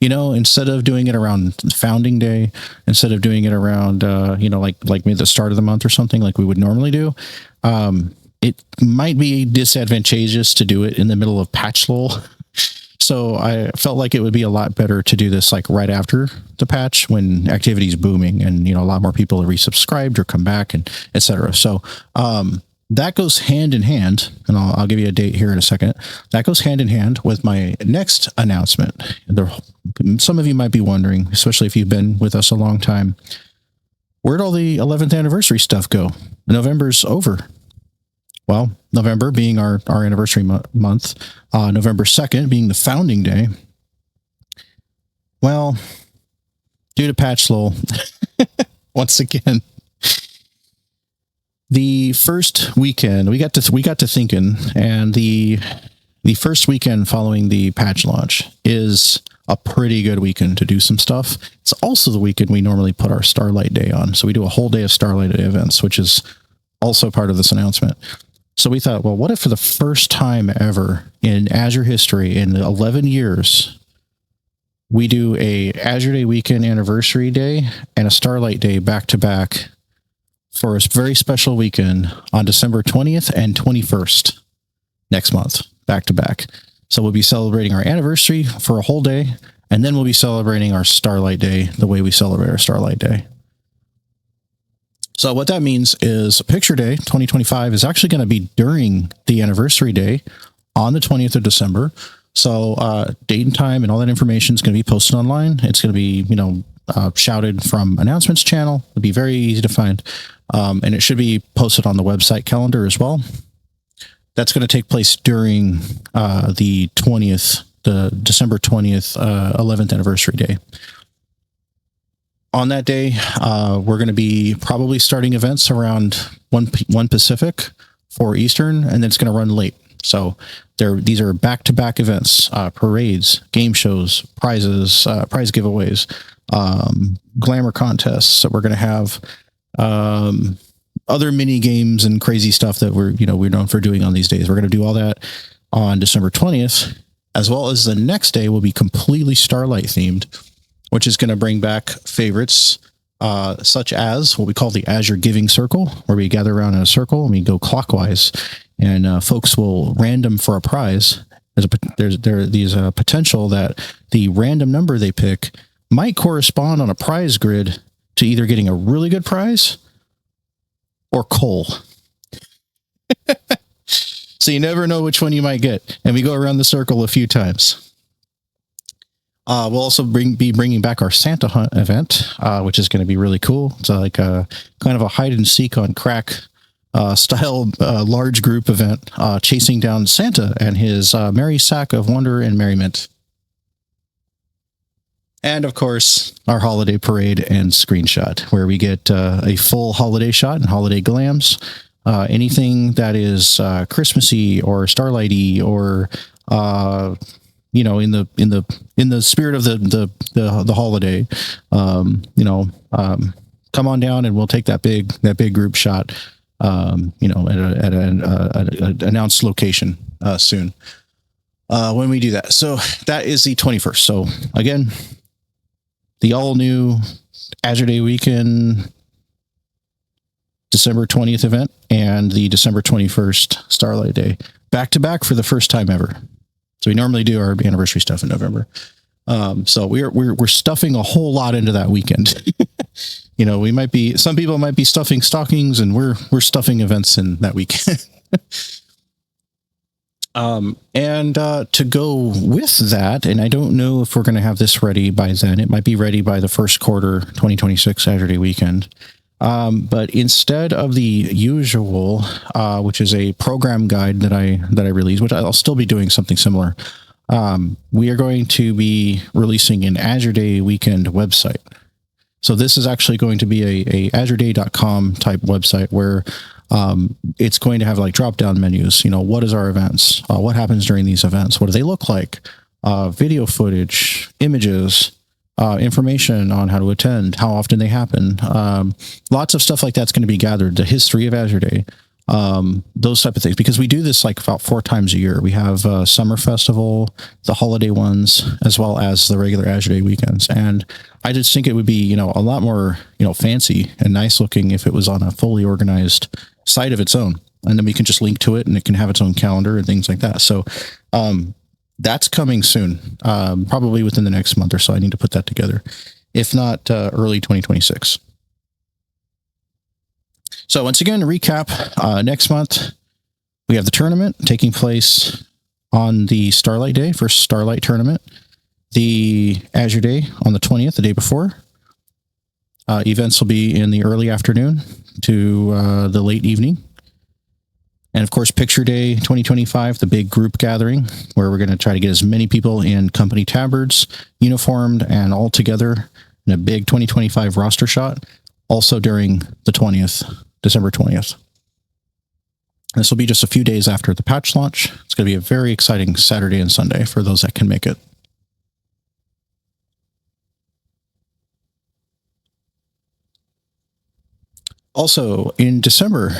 you know, instead of doing it around Founding Day, instead of doing it around, you know, like maybe the start of the month or something like we would normally do, it might be disadvantageous to do it in the middle of patch lull. So I felt like it would be a lot better to do this like right after the patch when activity is booming and, a lot more people are resubscribed or come back and etc. So, that goes hand in hand, and I'll give you a date here in a second. That goes hand in hand with my next announcement. Some of you might be wondering, especially if you've been with us a long time, where'd all the 11th anniversary stuff go? November's over. Well, November being our anniversary month, November 2nd being the founding day. Well, due to patch lull, once again, the first weekend we got to thinking, and the first weekend following the patch launch is a pretty good weekend to do some stuff. It's also the weekend we normally put our Starlight Day on. So we do a whole day of Starlight Day events, which is also part of this announcement. So we thought, well, what if for the first time ever in Azure history in 11 years, we do a Azure Day weekend anniversary day and a Starlight Day back to back for a very special weekend on December 20th and 21st next month, back to back. So we'll be celebrating our anniversary for a whole day, and then we'll be celebrating our Starlight Day the way we celebrate our Starlight Day. So what that means is Picture Day 2025 is actually going to be during the anniversary day on the 20th of December. So date and time and all that information is going to be posted online. It's going to be, shouted from announcements channel. It'll be very easy to find. And it should be posted on the website calendar as well. That's going to take place during the 20th, the December 20th, 11th anniversary day. On that day, we're going to be probably starting events around 1 Pacific, 4 Eastern, and then it's going to run late. So these are back-to-back events, parades, game shows, prizes, prize giveaways, glamour contests that we're going to have, other mini games and crazy stuff that we're known for doing on these days. We're going to do all that on December 20th, as well as the next day will be completely Starlight themed, which is going to bring back favorites, such as what we call the Azure Giving Circle, where we gather around in a circle and we go clockwise, and folks will random for a prize. There's a potential that the random number they pick might correspond on a prize grid to either getting a really good prize or coal. So you never know which one you might get. And we go around the circle a few times. We'll also be bringing back our Santa Hunt event, which is going to be really cool. It's like a kind of a hide and seek on crack style large group event, chasing down Santa and his merry sack of wonder and merriment. And of course, our holiday parade and screenshot, where we get a full holiday shot and holiday glams. Anything that is Christmassy or Starlighty or in the spirit of the holiday, come on down and we'll take that big group shot, at an announced location soon when we do that. So that is the 21st. So again, the all new Azure Day weekend December 20th event and the December 21st Starlight Day back to back for the first time ever. So we normally do our anniversary stuff in November. So we're stuffing a whole lot into that weekend. Some people might be stuffing stockings, and we're stuffing events in that weekend. And to go with that, and I don't know if we're going to have this ready by then. It might be ready by the first quarter 2026 Saturday weekend. But instead of the usual, which is a program guide that I release, which I'll still be doing something similar, we are going to be releasing an Azure Day weekend website. So this is actually going to be a azureday.com type website where it's going to have like drop down menus. What is our events? What happens during these events? What do they look like? Video footage, images, information on how to attend, how often they happen. Lots of stuff like that's going to be gathered. The history of Azure Day, those type of things, because we do this like about 4 times a year. We have Summer Festival, the holiday ones, as well as the regular Azure Day weekends. And I just think it would be, a lot more, fancy and nice looking if it was on a fully organized site of its own. And then we can just link to it and it can have its own calendar and things like that. So, That's coming soon, probably within the next month or so. I need to put that together, if not early 2026. So once again, to recap, next month we have the tournament taking place on the Starlight Day, first Starlight tournament. The Azure Day on the 20th, the day before. Events will be in the early afternoon to the late evening. And of course, Picture Day 2025, the big group gathering, where we're going to try to get as many people in company tabards, uniformed, and all together in a big 2025 roster shot, also during the 20th, December 20th. This will be just a few days after the patch launch. It's going to be a very exciting Saturday and Sunday for those that can make it. Also, in December,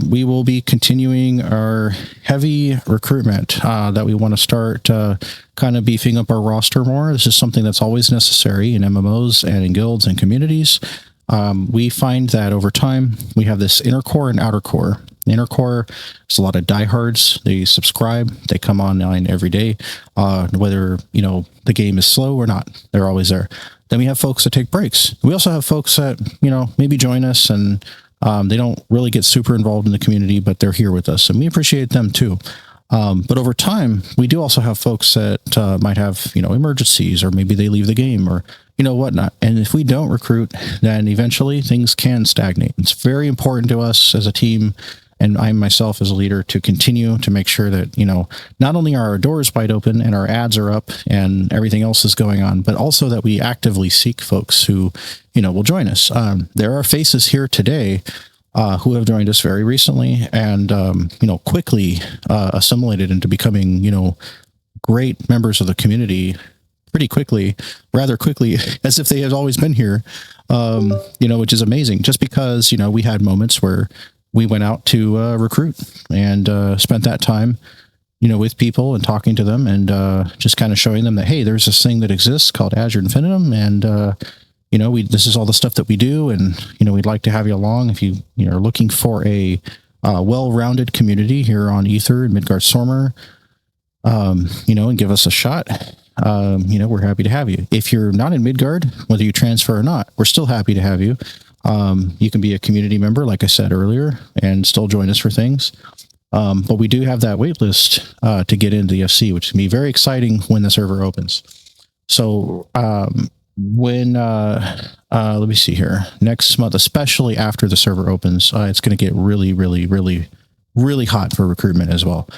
we will be continuing our heavy recruitment that we want to start kind of beefing up our roster more. This is something that's always necessary in MMOs and in guilds and communities. We find that over time, we have this inner core and outer core. The inner core is a lot of diehards. They subscribe. They come online every day, whether the game is slow or not. They're always there. Then we have folks that take breaks. We also have folks that maybe join us and they don't really get super involved in the community, but they're here with us, and we appreciate them too. But over time, we do also have folks that might have emergencies, or maybe they leave the game, or whatnot. And if we don't recruit, then eventually things can stagnate. It's very important to us as a team, and I myself as a leader, to continue to make sure that, not only are our doors wide open and our ads are up and everything else is going on, but also that we actively seek folks who, will join us. There are faces here today who have joined us very recently and, quickly assimilated into becoming, great members of the community rather quickly, as if they had always been here, which is amazing, just because, we had moments where we went out to recruit and spent that time, with people and talking to them and just kind of showing them that, hey, there's this thing that exists called Azure Infinitum, and this is all the stuff that we do, and we'd like to have you along if you are looking for a well-rounded community here on Ether and Midgard-Stormer, and give us a shot. We're happy to have you. If you're not in Midgard, whether you transfer or not, we're still happy to have you. You can be a community member, like I said earlier, and still join us for things. But we do have that wait list to get into the FC, which can be very exciting when the server opens. So when, let me see here, next month, especially after the server opens, it's going to get really, really, really, really hot for recruitment as well.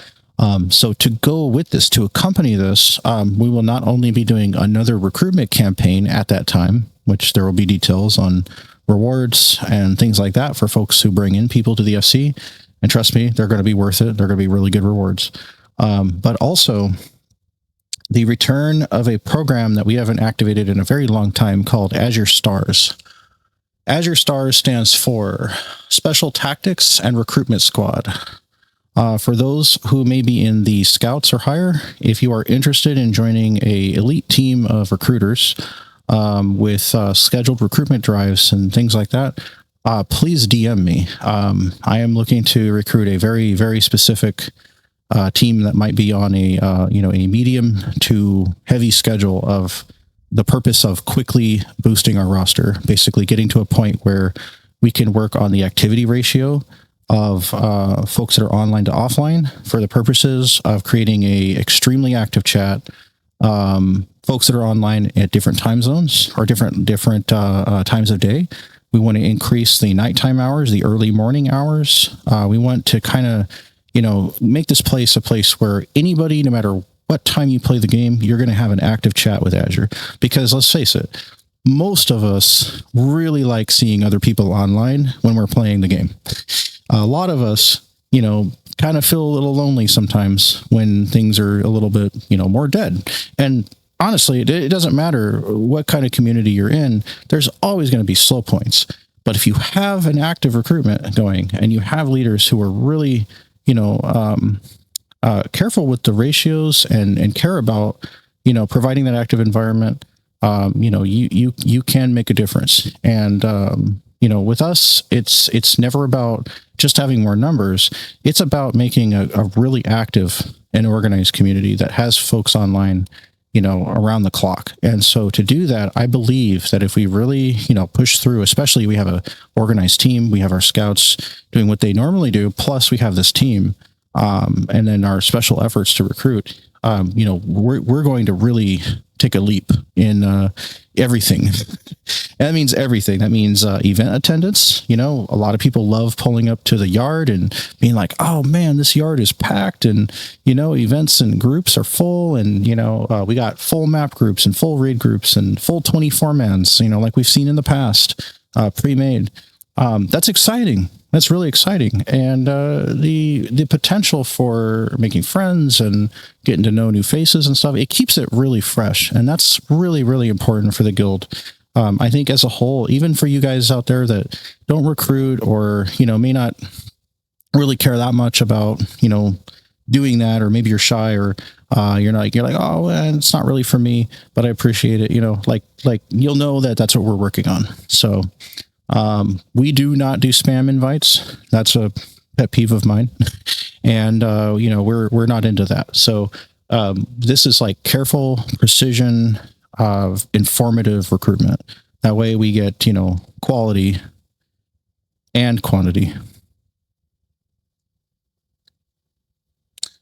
So to go with this, to accompany this, we will not only be doing another recruitment campaign at that time, which there will be details on rewards and things like that for folks who bring in people to the FC. And trust me, they're going to be worth it. They're going to be really good rewards. But also the return of a program that we haven't activated in a very long time called Azure Stars. Azure Stars stands for Special Tactics and Recruitment Squad. For those who may be in the scouts or higher, if you are interested in joining a elite team of recruiters with scheduled recruitment drives and things like that, please DM me. I am looking to recruit a very, very specific team that might be on a medium to heavy schedule of the purpose of quickly boosting our roster, basically getting to a point where we can work on the activity ratio of folks that are online to offline for the purposes of creating a extremely active chat. Folks that are online at different time zones or different times of day. We want to increase the nighttime hours, the early morning hours. We want to kind of, make this place a place where anybody, no matter what time you play the game, you're going to have an active chat with Azure. Because let's face it, most of us really like seeing other people online when we're playing the game. A lot of us, kind of feel a little lonely sometimes when things are a little bit, more dead. And honestly, it doesn't matter what kind of community you're in. There's always going to be slow points. But if you have an active recruitment going and you have leaders who are really, careful with the ratios and care about, providing that active environment, you can make a difference. And, with us, it's never about just having more numbers. It's about making a really active an organized community that has folks online, around the clock. And so to do that, I believe that if we really, push through, especially we have a organized team, we have our scouts doing what they normally do, plus we have this team, and then our special efforts to recruit, we're going to really take a leap in everything. That means everything. That means event attendance. A lot of people love pulling up to the yard and being like, oh man, this yard is packed, and events and groups are full, and we got full map groups and full raid groups and full 24 mans, like we've seen in the past, pre-made. That's exciting. That's really exciting. And the potential for making friends and getting to know new faces and stuff, it keeps it really fresh. And that's really, really important for the guild. I think as a whole, even for you guys out there that don't recruit or, may not really care that much about, doing that, or maybe you're shy, or you're like, oh, it's not really for me, but I appreciate it. Like you'll know that that's what we're working on. So we do not do spam invites. That's a pet peeve of mine. And, we're not into that. So, this is like careful precision of informative recruitment. That way we get, quality and quantity.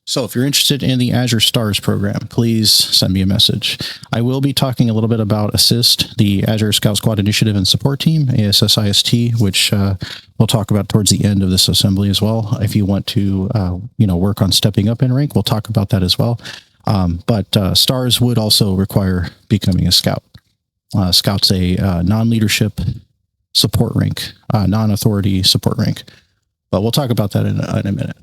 So if you're interested in the Azure Stars program, please send me a message. I will be talking a little bit about Assist, the Azure Scout Squad Initiative and Support Team, ASSIST, which we'll talk about towards the end of this assembly as well. If you want to, work on stepping up in rank, we'll talk about that as well. But Stars would also require becoming a Scout. Scout's a non-leadership support rank, non-authority support rank. But we'll talk about that in a minute.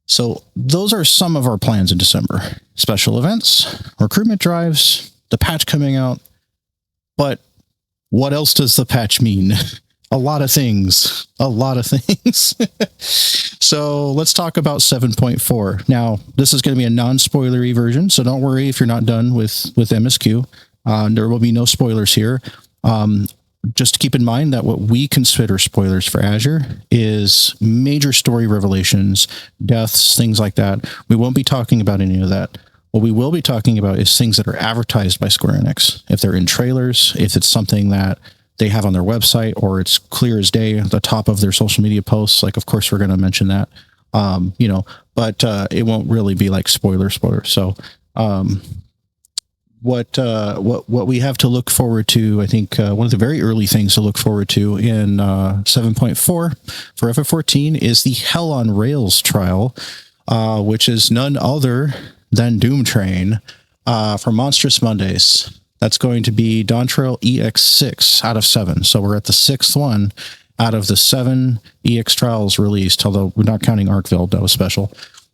So those are some of our plans in December. Special events, recruitment drives, the patch coming out. But what else does the patch mean? A lot of things. So let's talk about 7.4. Now, this is going to be a non-spoilery version, so don't worry if you're not done with MSQ. There will be no spoilers here. Just keep in mind that what we consider spoilers for Azure is major story revelations, deaths, things like that. We won't be talking about any of that. What we will be talking about is things that are advertised by Square Enix. If they're in trailers, if it's something that they have on their website, or it's clear as day at the top of their social media posts, like, of course, we're going to mention that, but it won't really be like spoiler. So, what we have to look forward to, I think one of the very early things to look forward to in 7.4 for FF14 is the Hell on Rails trial, which is none other than Doom Train for Monstrous Mondays. That's going to be Dawn Trail EX6 out of 7. So we're at the 6th one out of the 7 EX trials released, although we're not counting Arkville, that was special.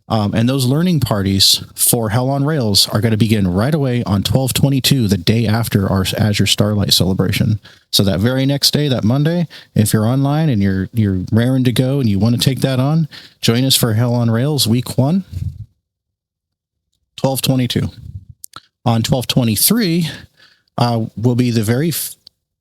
And those learning parties for Hell on Rails are going to begin right away on 12/22, the day after our Azure Starlight celebration. So that very next day, that Monday, if you're online and you're raring to go and you want to take that on, join us for Hell on Rails week 1, 12/22. On 12/23 will be the very...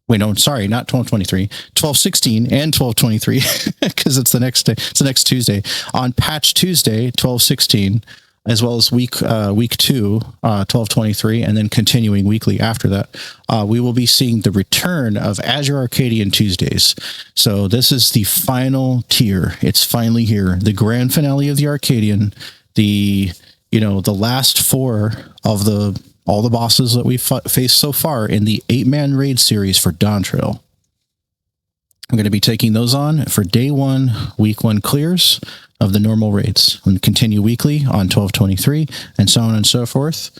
Wait, no, sorry, not 12/23, 12/16 and 12/23, because it's the next day. It's the next Tuesday. On Patch Tuesday, 12/16, as well as week 2, 12/23, and then continuing weekly after that, we will be seeing the return of Azure Arcadian Tuesdays. So this is the final tier. It's finally here. The grand finale of the Arcadian, the last 4 of all the bosses that we've faced so far in the 8-man raid series for Dawn Trail. I'm going to be taking those on for day 1, week 1 clears of the normal raids, and continue weekly on 12/23, and so on and so forth.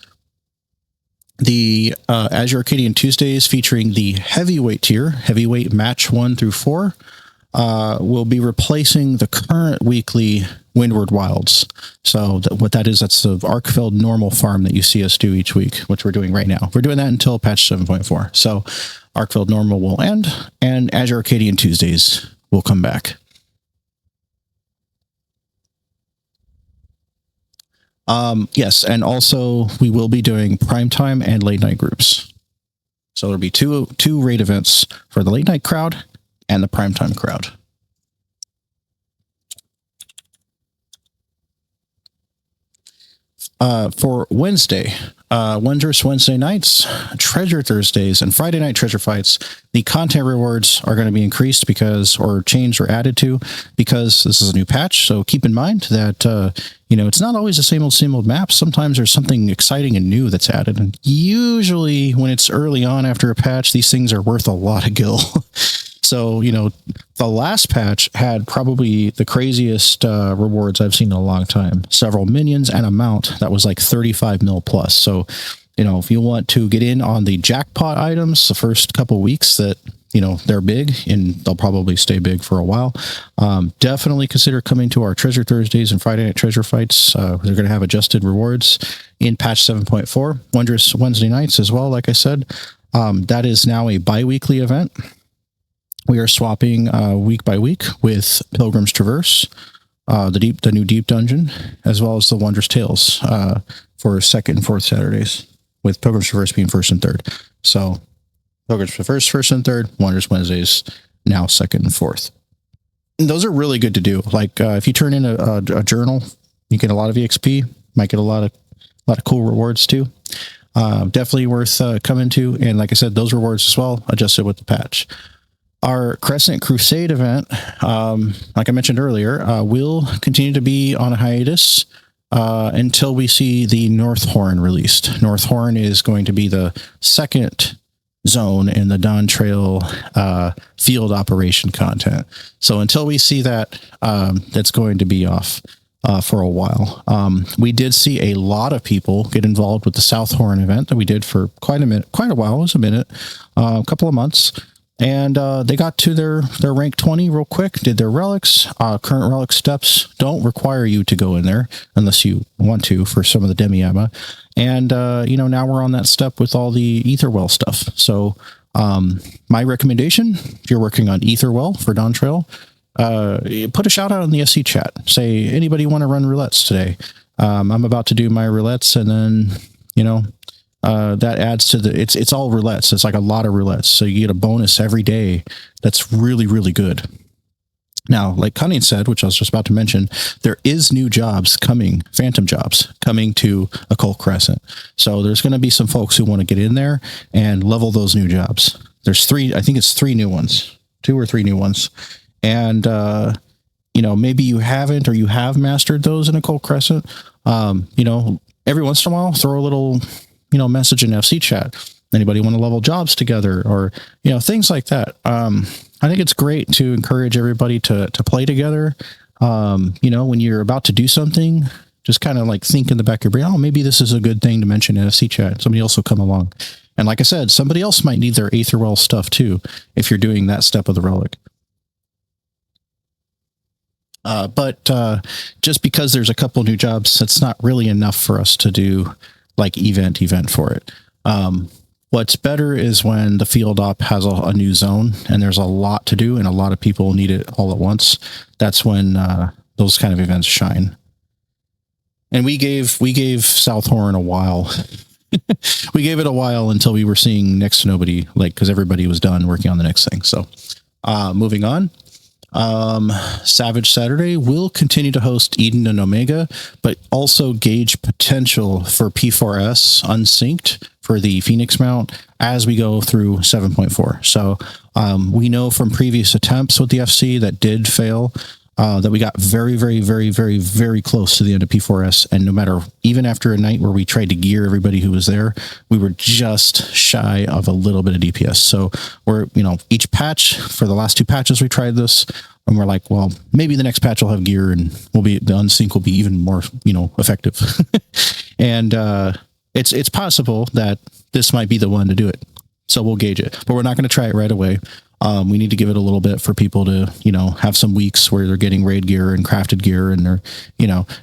The Azure Arcadian Tuesdays, featuring the heavyweight tier, heavyweight match 1 through 4, will be replacing the current weekly Windward Wilds. So what that is, that's the Arkfeld normal farm that you see us do each week, which we're doing right now. We're doing that until patch 7.4. So Arkfeld normal will end, and Azure Arcadian Tuesdays will come back. Yes, and also we will be doing primetime and late night groups. So there'll be two raid events for the late night crowd and the primetime crowd. For Wednesday, Wondrous Wednesday nights, Treasure Thursdays, and Friday night Treasure Fights, the content rewards are going to be increased or changed or added to because this is a new patch. So keep in mind that, it's not always the same old map. Sometimes there's something exciting and new that's added. And usually when it's early on after a patch, these things are worth a lot of gil. So, the last patch had probably the craziest rewards I've seen in a long time. Several minions and a mount that was like 35 mil plus. So, if you want to get in on the jackpot items the first couple weeks that, they're big and they'll probably stay big for a while, definitely consider coming to our Treasure Thursdays and Friday Night Treasure Fights. They're going to have adjusted rewards in patch 7.4. Wondrous Wednesday nights as well, like I said. That is now a bi-weekly event. We are swapping week by week with Pilgrim's Traverse, the new deep dungeon, as well as the Wondrous Tales for second and fourth Saturdays, with Pilgrim's Traverse being first and third. So Pilgrim's Traverse first and third, Wondrous Wednesdays now second and fourth. And those are really good to do. Like if you turn in a journal, you get a lot of EXP. Might get a lot of cool rewards too. Definitely worth coming to. And like I said, those rewards as well adjusted with the patch. Our Crescent Crusade event, like I mentioned earlier, will continue to be on a hiatus until we see the North Horn released. North Horn is going to be the second zone in the Dawn Trail field operation content. So until we see that, that's going to be off for a while. We did see a lot of people get involved with the South Horn event that we did for quite a while. It was a couple of months. And they got to their rank 20 real quick, did their relics. Current relic steps don't require you to go in there unless you want to for some of the Demi-Amma. And, now we're on that step with all the Etherwell stuff. So my recommendation, if you're working on Etherwell for Dawn Trail, put a shout out in the SC chat. Say, anybody want to run roulettes today? I'm about to do my roulettes, and then, that adds to it's all roulettes. It's like a lot of roulettes. So you get a bonus every day. That's really, really good. Now, like Cunning said, which I was just about to mention, there is new jobs coming, phantom jobs coming to Occult Crescent. So there's going to be some folks who want to get in there and level those new jobs. There's three new ones, 2 or 3 new ones. And, maybe you haven't, or you have mastered those in Occult Crescent. Every once in a while, throw a little, message in FC chat. Anybody want to level jobs together, or, things like that. I think it's great to encourage everybody to play together. When you're about to do something, just kind of like think in the back of your brain, oh, maybe this is a good thing to mention in FC chat. Somebody else will come along. And like I said, somebody else might need their Aetherwell stuff too, if you're doing that step of the relic. But just because there's a couple new jobs, that's not really enough for us to do like event for it. What's better is when the field op has a new zone and there's a lot to do and a lot of people need it all at once. That's when those kind of events shine. And we gave South Horn a while. We gave it a while until we were seeing next to nobody, because everybody was done working on the next thing. So moving on. Savage Saturday will continue to host Eden and Omega, but also gauge potential for P4S unsynced for the Phoenix mount as we go through 7.4. So we know from previous attempts with the FC that did fail, that we got very, very, very, very, very close to the end of P4S. And no matter, even after a night where we tried to gear everybody who was there, we were just shy of a little bit of DPS. So we're, each patch, for the last 2 patches, we tried this, and we're like, well, maybe the next patch will have gear and the unsync will be even more, effective. And it's possible that this might be the one to do it. So we'll gauge it, but we're not going to try it right away. We need to give it a little bit for people to, have some weeks where they're getting raid gear and crafted gear, and they're,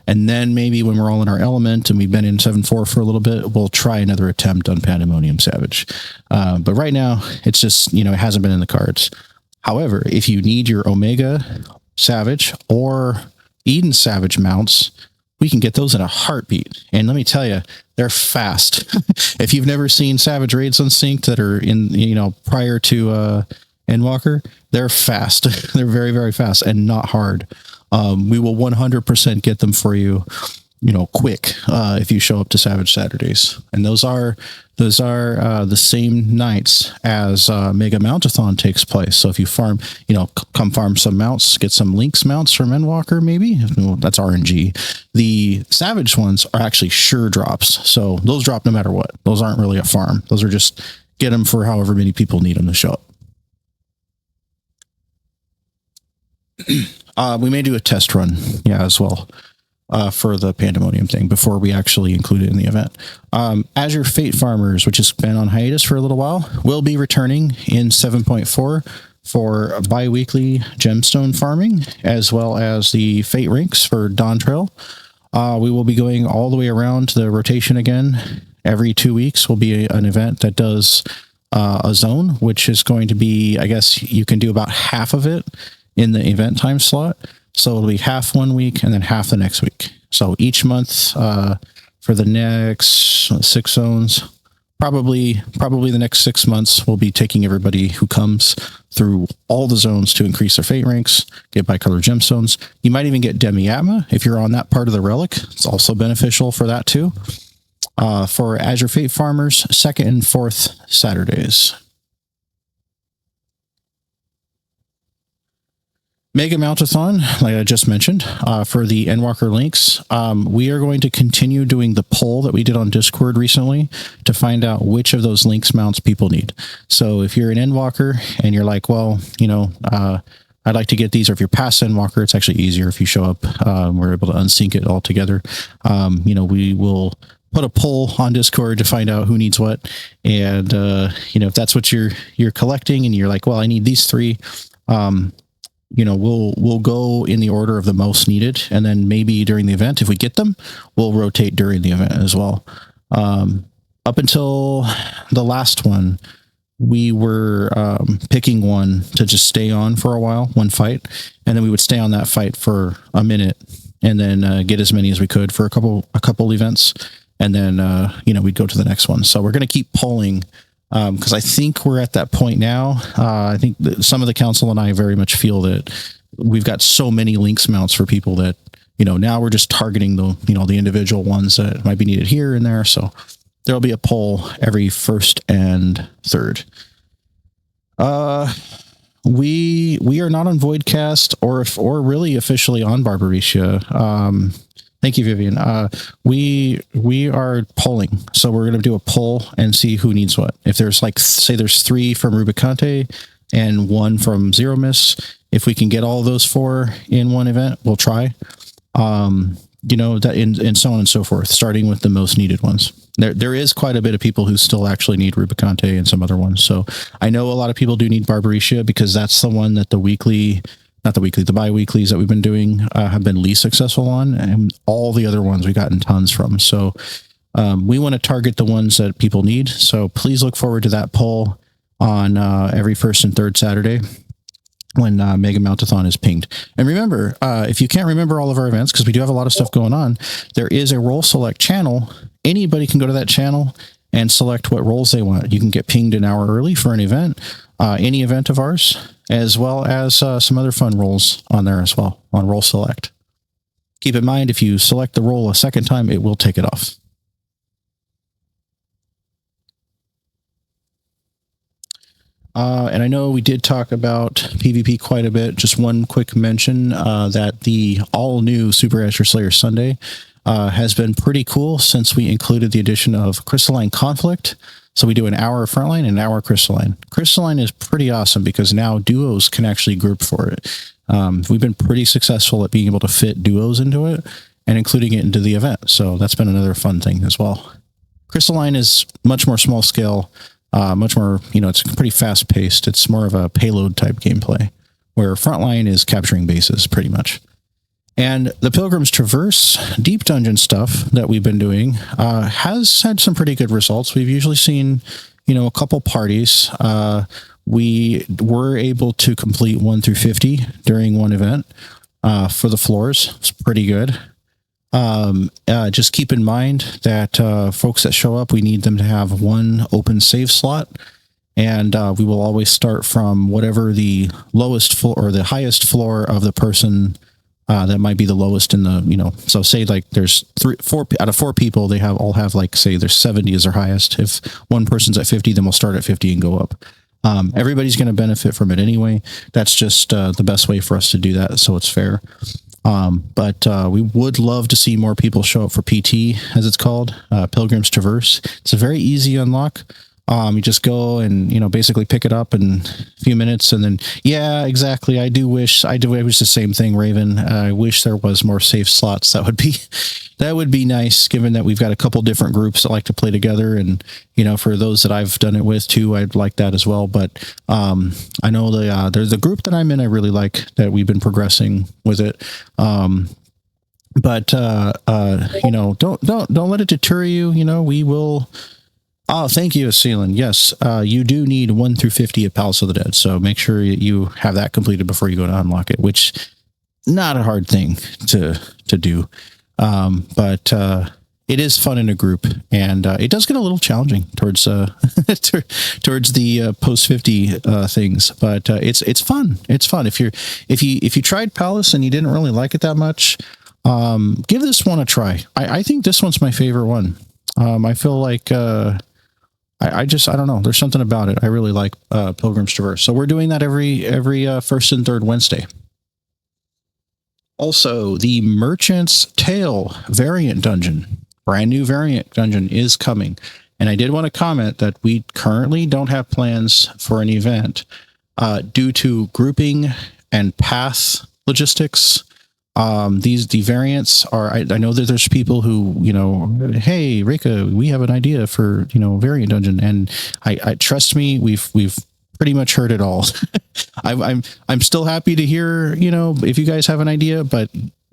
and then maybe when we're all in our element and we've been in 7.4 for a little bit, we'll try another attempt on Pandemonium Savage. But right now it's just, it hasn't been in the cards. However, if you need your Omega Savage or Eden Savage mounts, we can get those in a heartbeat. And let me tell you, they're fast. If you've never seen Savage raids unsynced that are in, prior to, Endwalker, they're fast. They're very, very fast and not hard. We will 100% get them for you. quick if you show up to Savage Saturdays. And those are the same nights as Mega Mountathon takes place. So if you farm, come farm some mounts, get some Lynx mounts from Endwalker, maybe. Well, that's RNG. The Savage ones are actually sure drops. So those drop no matter what. Those aren't really a farm. Those are just get them for however many people need them to show up. We may do a test run, as well. For the Pandemonium thing before we actually include it in the event. Azure Fate Farmers, which has been on hiatus for a little while, will be returning in 7.4 for bi-weekly gemstone farming, as well as the Fate Rinks for Dawn Trail. We will be going all the way around the rotation again. Every 2 weeks will be an event that does a zone, which is going to be, I guess you can do about half of it in the event time slot. So it'll be half 1 week and then half the next week. So each month for the next 6 zones, probably the next 6 months, we'll be taking everybody who comes through all the zones to increase their fate ranks, get bicolor gemstones. You might even get Demi-Atma if you're on that part of the relic. It's also beneficial for that too. For Azure Fate Farmers, 2nd and 4th Saturdays. Mega Mountathon, like I just mentioned, for the Endwalker links, we are going to continue doing the poll that we did on Discord recently to find out which of those links mounts people need. So if you're an Endwalker and you're like, well, I'd like to get these, or if you're past Endwalker, it's actually easier if you show up. We're able to unsync it all together. We will put a poll on Discord to find out who needs what. And, if that's what you're collecting and you're like, well, I need these 3, we'll go in the order of the most needed, and then maybe during the event, if we get them, we'll rotate during the event as well. Up until the last one, we were picking one to just stay on for a while, one fight, and then we would stay on that fight for a minute, and then get as many as we could for a couple events, and then we'd go to the next one. So we're going to keep polling. Because I think we're at that point now. I think that some of the council and I very much feel that we've got so many links mounts for people that, now we're just targeting the individual ones that might be needed here and there. So there'll be a poll every 1st and 3rd. We are not on Voidcast or really officially on Barbarisha. Thank you, Vivian. We are polling. So we're going to do a poll and see who needs what. If there's say there's 3 from Rubicante and 1 from Zero Miss, if we can get all those 4 in one event, we'll try. And so on and so forth, starting with the most needed ones. There is quite a bit of people who still actually need Rubicante and some other ones. So I know a lot of people do need Barbarisha because that's the one that the bi-weeklies that we've been doing have been least successful on, and all the other ones we've gotten tons from. So we want to target the ones that people need. So please look forward to that poll on every 1st and 3rd Saturday when Mega Mountathon is pinged. And remember, if you can't remember all of our events, because we do have a lot of stuff going on, there is a role select channel. Anybody can go to that channel and select what roles they want. You can get pinged an hour early for an event, any event of ours, as well as some other fun roles on there as well, on role select. Keep in mind, if you select the role a second time, it will take it off. And I know we did talk about PvP quite a bit. Just one quick mention that the all-new Super Azure Slayer Sunday has been pretty cool since we included the addition of Crystalline Conflict. So we do an hour of Frontline and an hour Crystalline. Crystalline is pretty awesome because now duos can actually group for it. We've been pretty successful at being able to fit duos into it and including it into the event. So that's been another fun thing as well. Crystalline is much more small scale, much more, it's pretty fast paced. It's more of a payload type gameplay, where Frontline is capturing bases pretty much. And the Pilgrim's Traverse deep dungeon stuff that we've been doing has had some pretty good results. We've usually seen, a couple parties. We were able to complete 1 through 50 during one event for the floors. It's pretty good. Just keep in mind that folks that show up, we need them to have 1 open save slot. And we will always start from whatever the lowest floor or the highest floor of the person That might be the lowest in the, so say like there's 4 out of 4 people, they all have like, say there's 70 as their highest. If one person's at 50, then we'll start at 50 and go up. Everybody's going to benefit from it anyway. That's just the best way for us to do that, so it's fair. But we would love to see more people show up for PT, as it's called, Pilgrim's Traverse. It's a very easy unlock. You just go and, basically pick it up in a few minutes, and then, yeah, exactly. I wish the same thing, Raven. I wish there was more safe slots. That would be nice, given that we've got a couple different groups that like to play together. And, for those that I've done it with too, I'd like that as well. But, I know there's a group that I'm in, I really like, that we've been progressing with it. But don't let it deter you. We will. Oh, thank you, Seelan. Yes, you do need 1 through 50 at Palace of the Dead, so make sure you have that completed before you go to unlock it, which not a hard thing to do. But it is fun in a group, and it does get a little challenging towards towards the post 50 things, but it's fun. It's fun. If you tried Palace and you didn't really like it that much, give this one a try. I think this one's my favorite one. I feel like I don't know. There's something about it. I really like Pilgrim's Traverse. So we're doing that every first and third Wednesday. Also, the Merchant's Tale variant dungeon, brand new variant dungeon, is coming. And I did want to comment that we currently don't have plans for an event due to grouping and path logistics. The variants are, I know that there's people who, hey, Rika, we have an idea for, variant dungeon. And I trust me, we've pretty much heard it all. I'm still happy to hear, if you guys have an idea, but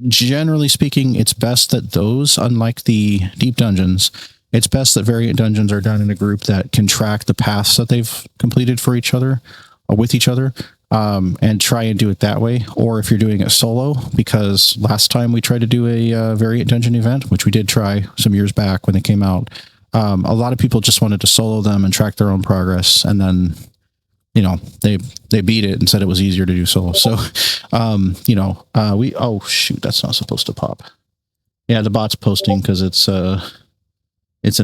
generally speaking, it's best that those, unlike the deep dungeons, it's best that variant dungeons are done in a group that can track the paths that they've completed for each other, with each other. And try and do it that way. Or if you're doing it solo, because last time we tried to do a variant dungeon event, which we did try some years back when they came out, a lot of people just wanted to solo them and track their own progress. And then, they beat it and said it was easier to do solo. So, oh shoot, that's not supposed to pop. Yeah, the bot's posting because it's an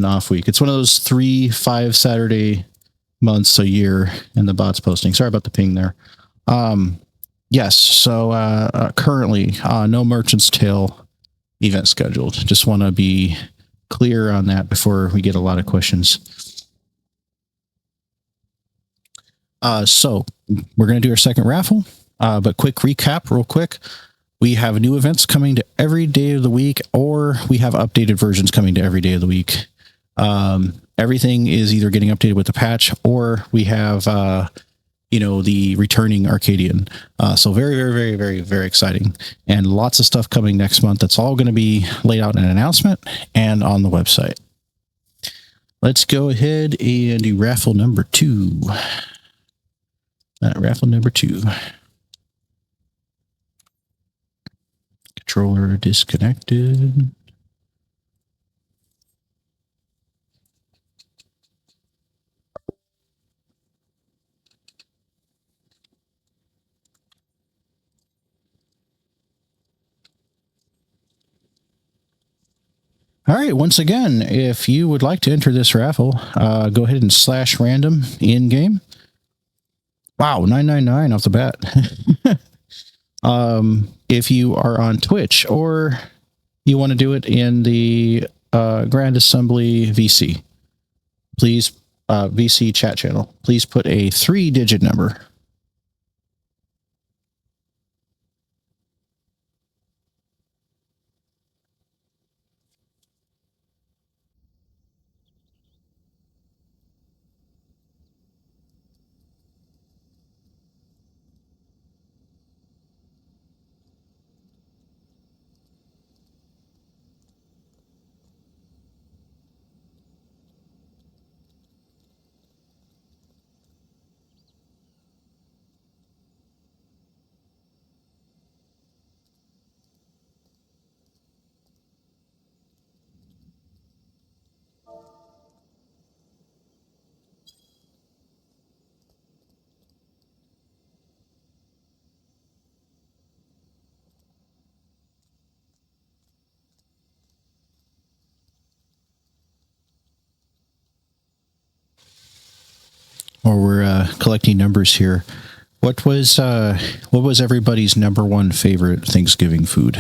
off week. It's one of those 3-5 Saturday months a year, and the bot's posting. Sorry about the ping there. Yes, so currently no Merchant's Tale event scheduled. Just want to be clear on that before we get a lot of questions. So we're going to do our second raffle, but quick recap real quick. We have new events coming to every day of the week, or we have updated versions coming to every day of the week. Everything is either getting updated with the patch, or we have, the returning Arcadian. So very, very, very, very, very exciting, and lots of stuff coming next month. That's all going to be laid out in an announcement and on the website. Let's go ahead and do raffle number 2. Raffle number 2. Controller disconnected. All right. Once again, if you would like to enter this raffle, go ahead and /random in game. Wow, 999 off the bat. If you are on Twitch, or you want to do it in the Grand Assembly VC, please, VC chat channel, please put a 3-digit number. or we're collecting numbers here. What was everybody's number one favorite Thanksgiving food?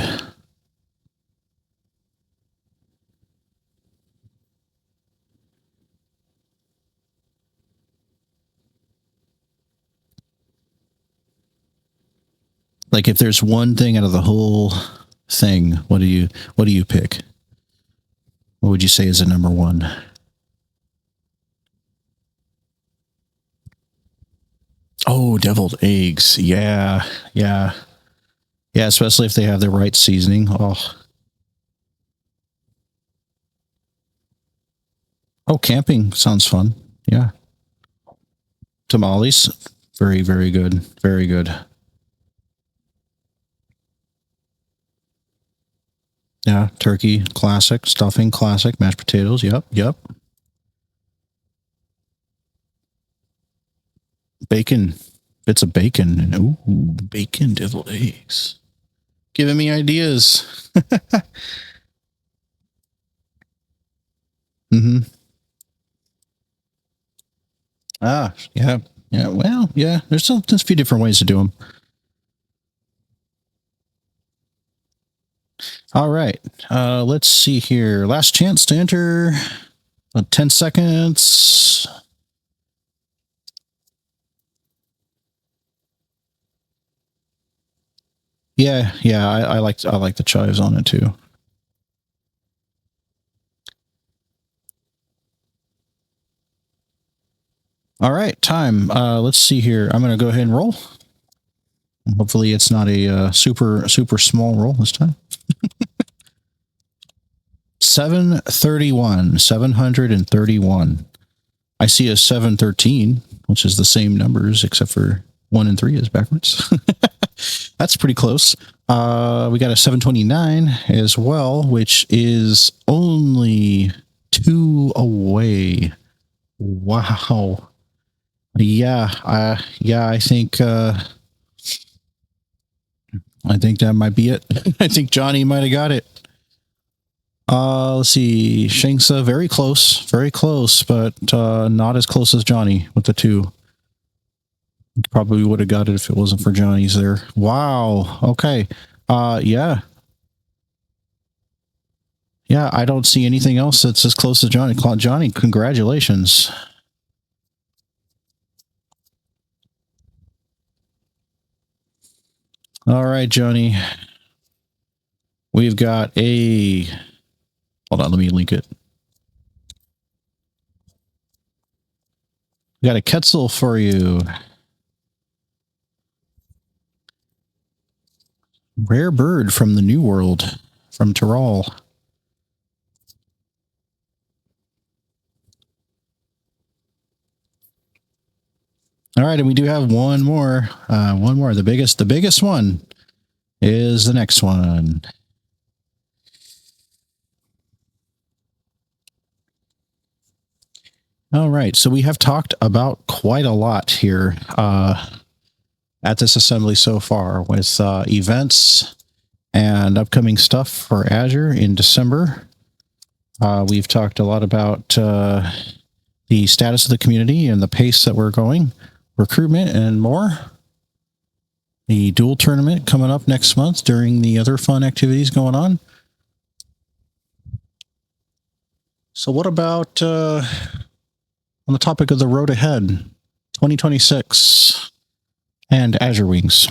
Like, if there's one thing out of the whole thing, what do you pick? What would you say is the number one? Oh, deviled eggs. Yeah, yeah, yeah. Especially if they have the right seasoning. Oh, camping sounds fun. Yeah, tamales. Very, very good. Very good. Yeah, turkey, classic. Stuffing, classic. Mashed potatoes. Yep, yep. Bacon, bits of bacon, and ooh, bacon deviled eggs. Giving me ideas. Mm-hmm. Ah, yeah, yeah. Well, yeah. There's a few different ways to do them. All right. Let's see here. Last chance to enter. 10 seconds. Yeah, yeah. I like the chives on it too. All right, time. Let's see here. I'm going to go ahead and roll. Hopefully, it's not a super small roll this time. 731. 731. I see a 713, which is the same numbers except for 1 and 3 is backwards. That's pretty close. We got a 729 as well, which is only 2 away. Wow. Yeah, I think that might be it. I think Johnny might have got it. Let's see. Shangsa, very close, but not as close as Johnny with the 2. Probably would have got it if it wasn't for Johnny's there. Wow. Okay. Yeah. Yeah, I don't see anything else that's as close as Johnny. Johnny, congratulations. All right, Johnny. We've got a... Hold on, let me link it. We got a Quetzal for you. Rare bird from the New World, from Tyrol. All right, and we do have one more. One more. The biggest one is the next one. All right, so we have talked about quite a lot here at this assembly so far with events and upcoming stuff for Azure in December. We've talked a lot about the status of the community and the pace that we're going, recruitment and more. The duel tournament coming up next month during the other fun activities going on. So what about on the topic of the road ahead, 2026 and Azure Wings?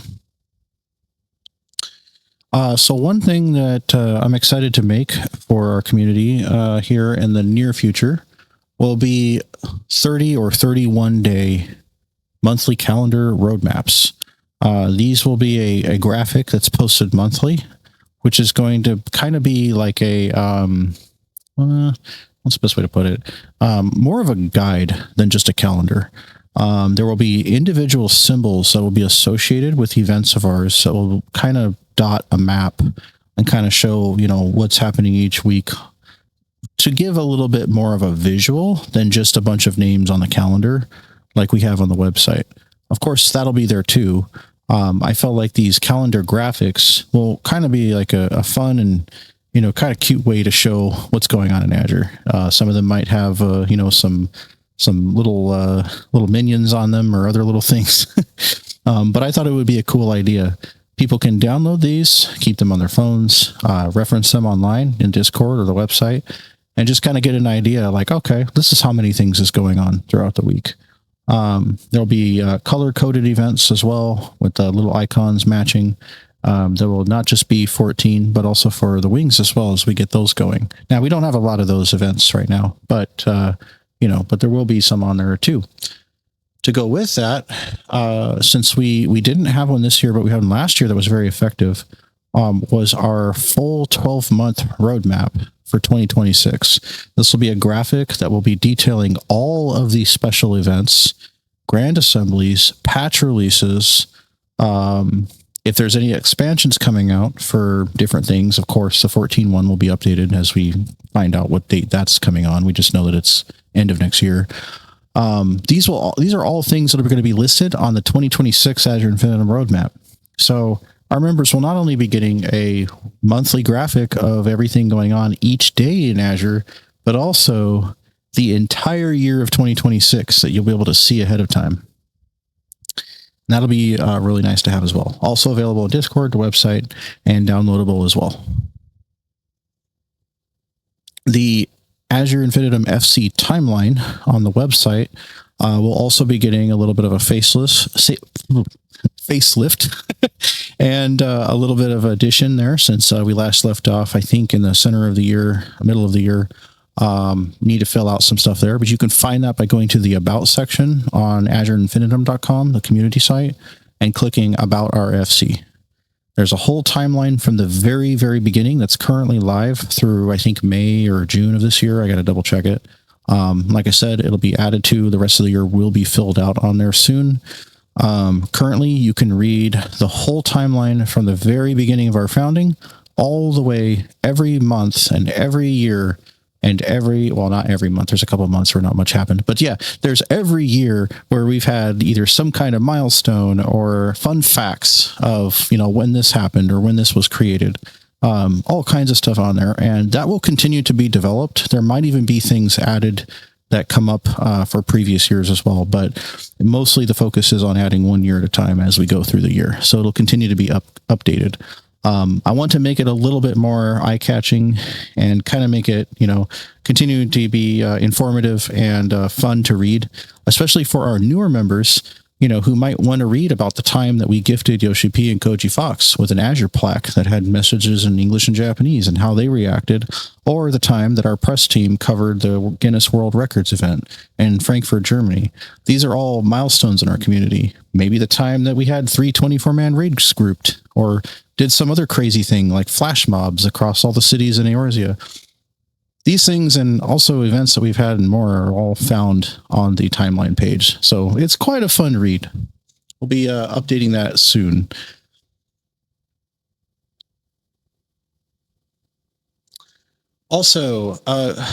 So one thing that I'm excited to make for our community here in the near future will be 30 or 31 day monthly calendar roadmaps. These will be a graphic that's posted monthly, which is going to kind of be like a, what's the best way to put it? More of a guide than just a calendar. There will be individual symbols that will be associated with events of ours that will kind of dot a map and kind of show, what's happening each week to give a little bit more of a visual than just a bunch of names on the calendar like we have on the website. Of course, that'll be there too. I felt like these calendar graphics will kind of be like a fun and, kind of cute way to show what's going on in Azure. Some of them might have, some some little minions on them or other little things. But I thought it would be a cool idea. People can download these, keep them on their phones, reference them online in Discord or the website, and just kind of get an idea like, okay, this is how many things is going on throughout the week. There'll be color-coded events as well with the little icons matching. There will not just be 14, but also for the wings as well as we get those going. Now, we don't have a lot of those events right now, but but there will be some on there too. To go with that, since we didn't have one this year, but we had one last year that was very effective, was our full 12-month roadmap for 2026. This will be a graphic that will be detailing all of these special events, grand assemblies, patch releases. If there's any expansions coming out for different things, of course, the 14 one will be updated as we find out what date that's coming on. We just know that it's end of next year. These are all things that are going to be listed on the 2026 Azure Infinitum roadmap. So our members will not only be getting a monthly graphic of everything going on each day in Azure, but also the entire year of 2026 that you'll be able to see ahead of time. And that'll be really nice to have as well. Also available on Discord, the website, and downloadable as well. The Azure Infinitum FC timeline on the website will also be getting a little bit of a facelift and a little bit of addition there since we last left off, I think, in the center of the year, middle of the year. Need to fill out some stuff there, but you can find that by going to the About section on AzureInfinitum.com, the community site, and clicking About our FC. There's a whole timeline from the very, very beginning that's currently live through, I think, May or June of this year. I got to double check it. Like I said, it'll be added to the rest of the year, will be filled out on there soon. Currently, you can read the whole timeline from the very beginning of our founding all the way every month and every year. And not every month, there's a couple of months where not much happened. But yeah, there's every year where we've had either some kind of milestone or fun facts of, when this happened or when this was created. All kinds of stuff on there. And that will continue to be developed. There might even be things added that come up for previous years as well. But mostly the focus is on adding 1 year at a time as we go through the year. So it'll continue to be updated. I want to make it a little bit more eye-catching and kind of make it, continue to be informative and fun to read, especially for our newer members, who might want to read about the time that we gifted Yoshi P and Koji Fox with an Azure plaque that had messages in English and Japanese and how they reacted, or the time that our press team covered the Guinness World Records event in Frankfurt, Germany. These are all milestones in our community. Maybe the time that we had 3 24-man raids grouped, or did some other crazy thing like flash mobs across all the cities in Eorzea. These things and also events that we've had and more are all found on the timeline page. So it's quite a fun read. We'll be updating that soon. Also,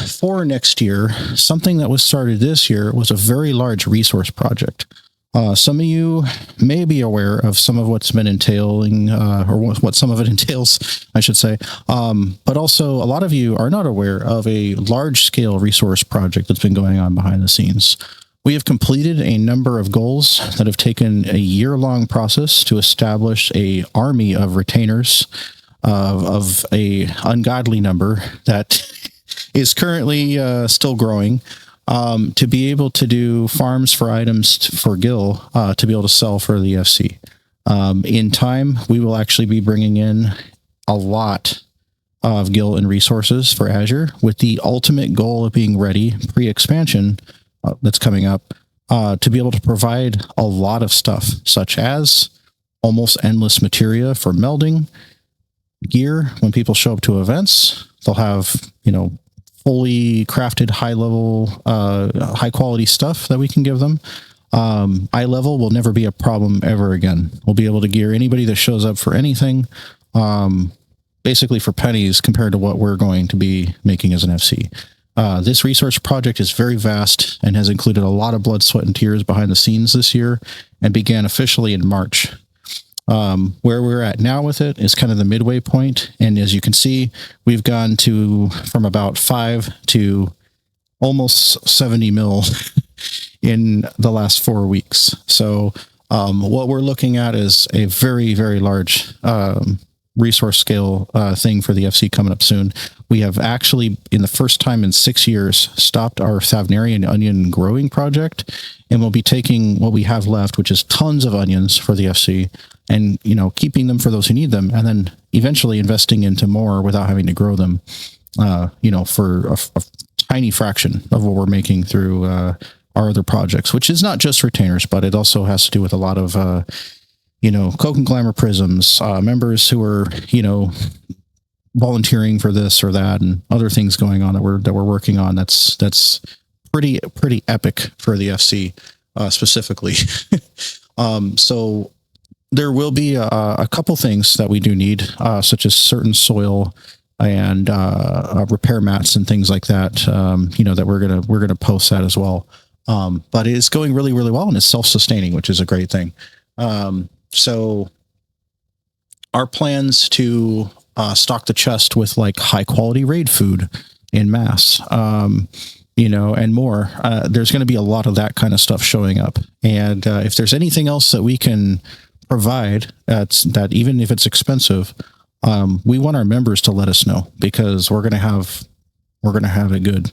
for next year, something that was started this year was a very large resource project. Some of you may be aware of some of what's been entailing, or what some of it entails, I should say. But also, a lot of you are not aware of a large-scale resource project that's been going on behind the scenes. We have completed a number of goals that have taken a year-long process to establish an army of retainers of a ungodly number that is currently still growing. To be able to do farms for items for Gil, to be able to sell for the FC. In time, we will actually be bringing in a lot of Gil and resources for Azure with the ultimate goal of being ready pre-expansion that's coming up to be able to provide a lot of stuff, such as almost endless materia for melding, gear. When people show up to events, they'll have, fully crafted high quality stuff that we can give them. Eye level will never be a problem ever again. We'll be able to gear anybody that shows up for anything, basically for pennies compared to what we're going to be making as an FC. This resource project is very vast and has included a lot of blood, sweat, and tears behind the scenes this year and began officially in March. Where we're at now with it is kind of the midway point. And as you can see, we've gone from about 5 to almost 70 mil in the last 4 weeks. So what we're looking at is a very, very large resource scale thing for the FC coming up soon. We have actually, in the first time in 6 years, stopped our Thavnarian onion growing project, and we'll be taking what we have left, which is tons of onions for the FC, and keeping them for those who need them, and then eventually investing into more without having to grow them. For a tiny fraction of what we're making through our other projects, which is not just retainers, but it also has to do with a lot of Coke and Glamour Prisms members who are volunteering for this or that, and other things going on that we're working on. That's pretty epic for the FC specifically. So there will be a couple things that we do need, such as certain soil and repair mats and things like that. That we're gonna post that as well. But it's going really, really well, and it's self-sustaining, which is a great thing. So our plans to stock the chest with like high quality raid food in mass, and more. There's going to be a lot of that kind of stuff showing up. And if there's anything else that we can provide, that even if it's expensive, we want our members to let us know, because we're going to have it good.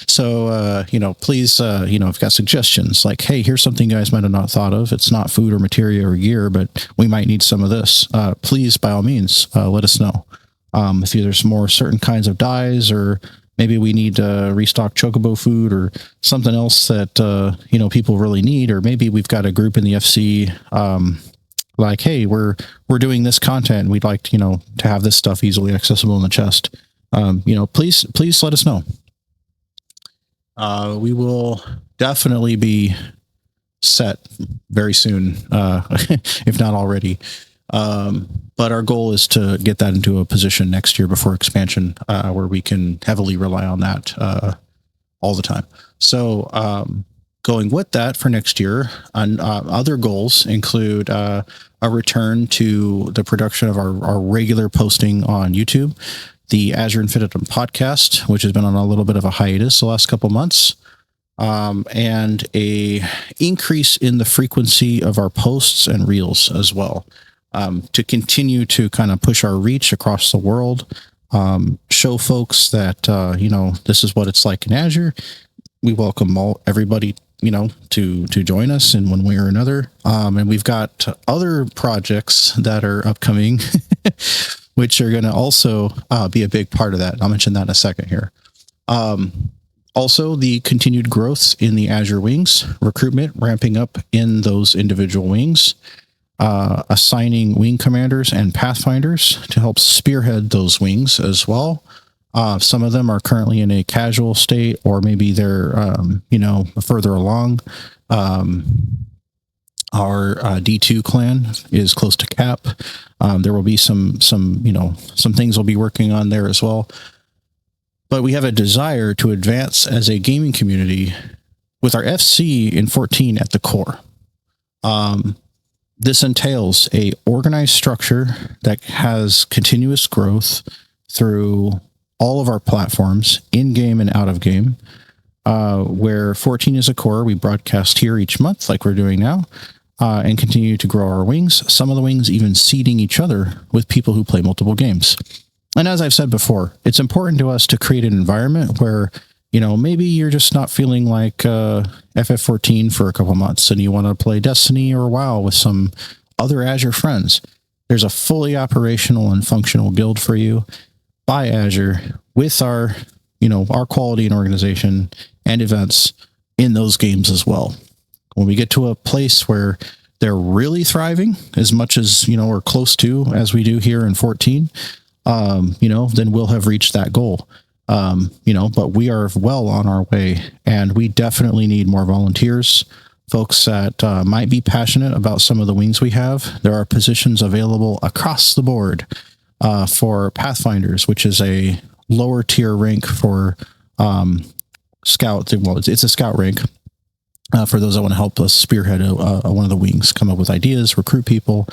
So, please, if you've got suggestions like, hey, here's something you guys might have not thought of. It's not food or material or gear, but we might need some of this. Please, by all means, let us know. If there's more certain kinds of dyes, or maybe we need to restock chocobo food or something else that, people really need, or maybe we've got a group in the FC, like, hey, we're doing this content. We'd like to have this stuff easily accessible in the chest. Please let us know. We will definitely be set very soon, if not already. But our goal is to get that into a position next year before expansion, where we can heavily rely on that all the time. So going with that for next year, and other goals include a return to the production of our regular posting on YouTube, the Azure Infinitum podcast, which has been on a little bit of a hiatus the last couple months, and a increase in the frequency of our posts and reels as well, to continue to kind of push our reach across the world, show folks that, this is what it's like in Azure. We welcome everybody, to join us in one way or another. And we've got other projects that are upcoming, which are going to also be a big part of that. I'll mention that in a second here. Also, the continued growth in the Azure wings, recruitment ramping up in those individual wings, assigning wing commanders and pathfinders to help spearhead those wings as well. Some of them are currently in a casual state, or maybe they're, further along. Our D2 clan is close to cap. There will be some things we'll be working on there as well. But we have a desire to advance as a gaming community with our FC in 14 at the core. This entails a organized structure that has continuous growth through all of our platforms, in-game and out of game, where 14 is a core. We broadcast here each month like we're doing now, and continue to grow our wings. Some of the wings even seeding each other with people who play multiple games. And as I've said before, it's important to us to create an environment where, maybe you're just not feeling like FF14 for a couple months and you want to play Destiny or WoW with some other Azure friends. There's a fully operational and functional guild for you by Azure with our quality and organization and events in those games as well. When we get to a place where they're really thriving as much as, or close to as we do here in 14, then we'll have reached that goal. But we are well on our way, and we definitely need more volunteers, folks that might be passionate about some of the wings we have. There are positions available across the board for Pathfinders, which is a lower tier rank for Scout. Well, it's a Scout rank for those that want to help us spearhead one of the wings, come up with ideas, recruit people,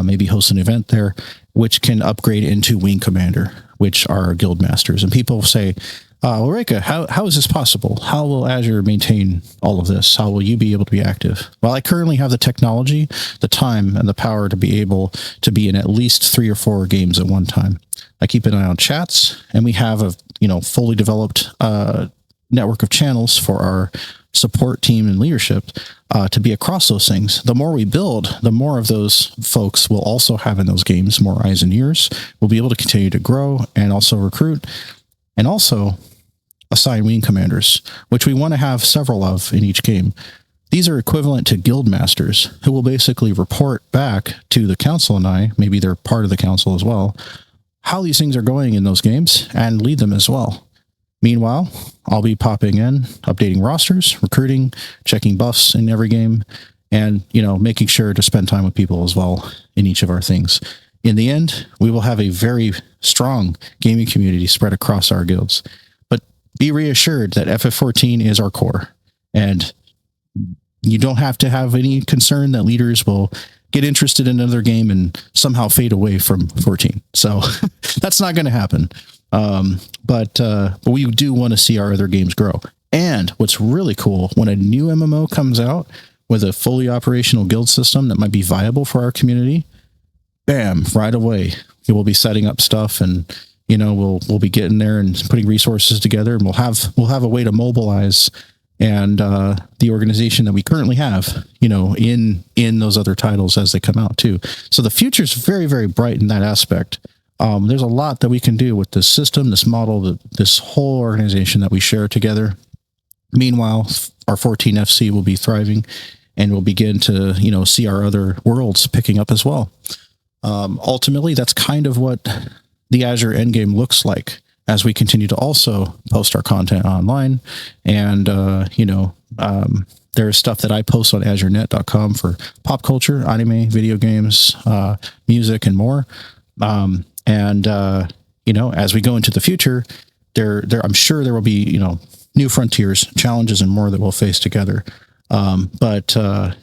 maybe host an event there, which can upgrade into Wing Commander, which are guild masters. And people say, Well, Reka, how is this possible? How will Azure maintain all of this? How will you be able to be active? Well, I currently have the technology, the time, and the power to be able to be in at least 3 or 4 games at one time. I keep an eye on chats, and we have a fully developed network of channels for our support team and leadership to be across those things. The more we build, the more of those folks will also have in those games, more eyes and ears. We'll be able to continue to grow and also recruit, and also assign wing commanders, which we want to have several of in each game. These are equivalent to guild masters who will basically report back to the council and I, maybe they're part of the council as well, how these things are going in those games and lead them as well. Meanwhile, I'll be popping in, updating rosters, recruiting, checking buffs in every game, and, making sure to spend time with people as well in each of our things. In the end, we will have a very strong gaming community spread across our guilds. But be reassured that FF14 is our core, and you don't have to have any concern that leaders will get interested in another game and somehow fade away from 14. So that's not going to happen. But we do want to see our other games grow. And what's really cool, when a new MMO comes out with a fully operational guild system that might be viable for our community, bam, right away, we'll be setting up stuff, and we'll be getting there and putting resources together, and we'll have a way to mobilize and the organization that we currently have, in those other titles as they come out too. So the future is very, very bright in that aspect. There's a lot that we can do with this system, this model, this whole organization that we share together. Meanwhile, our 14 FC will be thriving, and we'll begin to, see our other worlds picking up as well. Ultimately, that's kind of what the Azure endgame looks like as we continue to also post our content online. And, there's stuff that I post on azurenet.com for pop culture, anime, video games, music, and more. As we go into the future, I'm sure there will be, new frontiers, challenges, and more that we'll face together. But I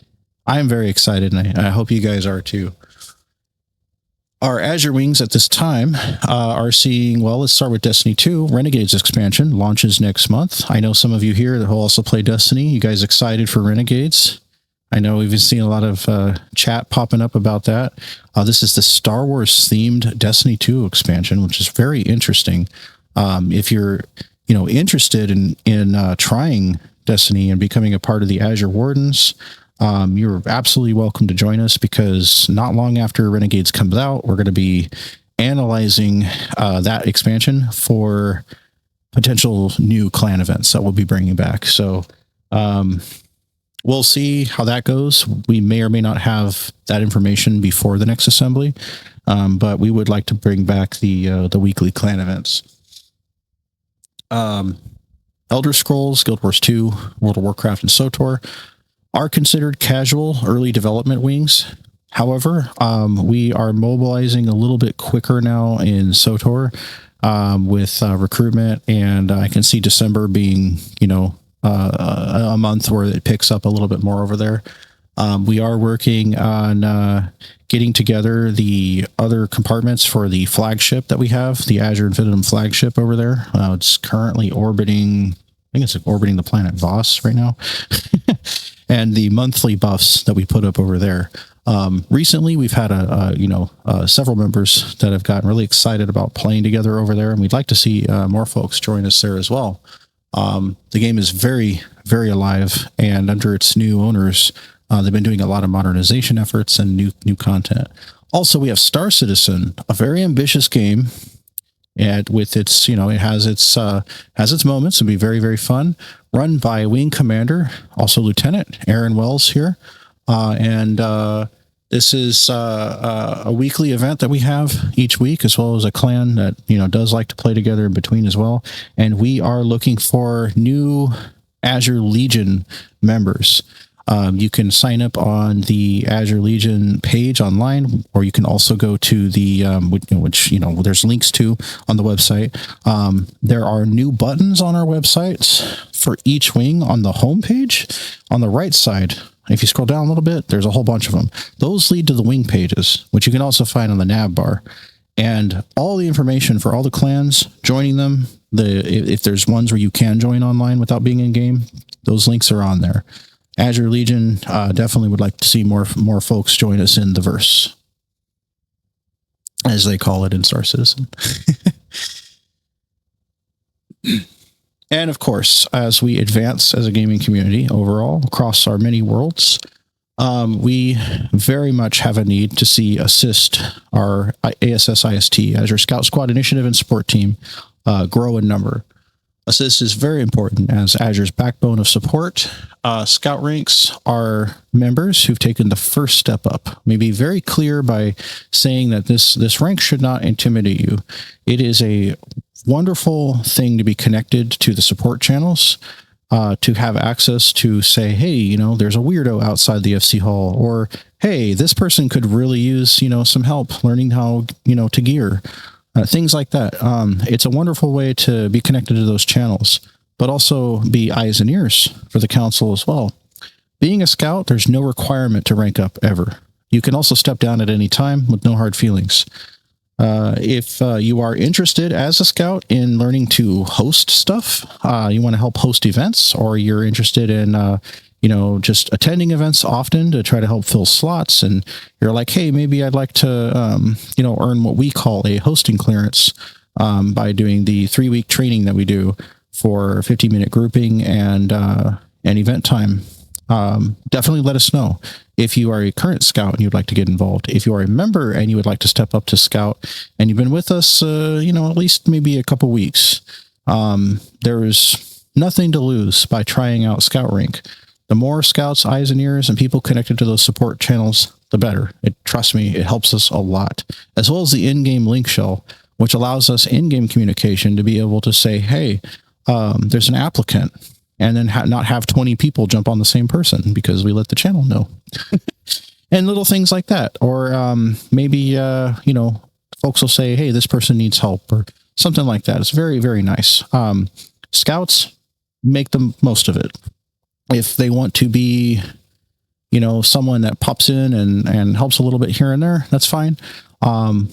am very excited, and I hope you guys are too. Our Azure Wings at this time are seeing, well, let's start with Destiny 2. Renegades expansion launches next month. I know some of you here that will also play Destiny. You guys excited for Renegades? I know we've seen a lot of chat popping up about that. This is the Star Wars themed Destiny 2 expansion, which is very interesting. If you're, interested in trying Destiny and becoming a part of the Azure Wardens, you're absolutely welcome to join us, because not long after Renegades comes out, we're going to be analyzing that expansion for potential new clan events that we'll be bringing back. So we'll see how that goes. We may or may not have that information before the next assembly, but we would like to bring back the weekly clan events. Elder Scrolls, Guild Wars 2, World of Warcraft, and SOTOR are considered casual early development wings. However, we are mobilizing a little bit quicker now in SOTOR with recruitment, and I can see December being, a month where it picks up a little bit more over there. We are working on getting together the other compartments for the flagship that we have, the Azure Infinitum flagship over there. It's currently orbiting the planet Voss right now. And the monthly buffs that we put up over there. Recently, we've had several members that have gotten really excited about playing together over there, and we'd like to see more folks join us there as well. The game is very, very alive, and under its new owners, they've been doing a lot of modernization efforts and new content. Also, we have Star Citizen, a very ambitious game, and with its, it has its moments. It'll be very, very fun. Run by Wing Commander, also Lieutenant Aaron Wells here, and this is a weekly event that we have each week, as well as a clan that does like to play together in between as well. And we are looking for new Azure Legion members. You can sign up on the Azure Legion page online, or you can also go to the, which there's links to on the website. There are new buttons on our website for each wing on the homepage. On the right side, if you scroll down a little bit, there's a whole bunch of them. Those lead to the wing pages, which you can also find on the nav bar. And all the information for all the clans, joining them, if there's ones where you can join online without being in game, those links are on there. Azure Legion definitely would like to see more folks join us in the verse, as they call it in Star Citizen. And of course, as we advance as a gaming community overall across our many worlds, we very much have a need to see assist our ASS-IST, Azure Scout Squad Initiative and Support Team, grow in number. Assist is very important as Azure's backbone of support. Scout ranks are members who've taken the first step up. May be very clear by saying that this rank should not intimidate you. It is a wonderful thing to be connected to the support channels, to have access to say, hey, you know, there's a weirdo outside the FC hall, or hey, this person could really use, you know, some help learning how, you know, to gear, things like that. It's a wonderful way to be connected to those channels, but also be eyes and ears for the council as well. Being a scout, there's no requirement to rank up ever. You can also step down at any time with no hard feelings. If you are interested as a scout in learning to host stuff, you want to help host events, or you're interested in, you know, just attending events often to try to help fill slots, and you're like, hey, maybe I'd like to, you know, earn what we call a hosting clearance by doing the 3-week training that we do for 50-minute grouping and event time. Definitely let us know. If you are a current scout and you'd like to get involved, if you are a member and you would like to step up to scout and you've been with us, you know, at least maybe a couple weeks, there's nothing to lose by trying out Scout Rank. The more scouts, eyes and ears, and people connected to those support channels, the better. Trust me, it helps us a lot, as well as the in-game link shell, which allows us in-game communication to be able to say, hey, there's an applicant, and then not have 20 people jump on the same person because we let the channel know. And little things like that. Or maybe, you know, folks will say, hey, this person needs help, or something like that. It's very, very nice. Scouts, make the most of it. If they want to be, you know, someone that pops in and helps a little bit here and there, that's fine.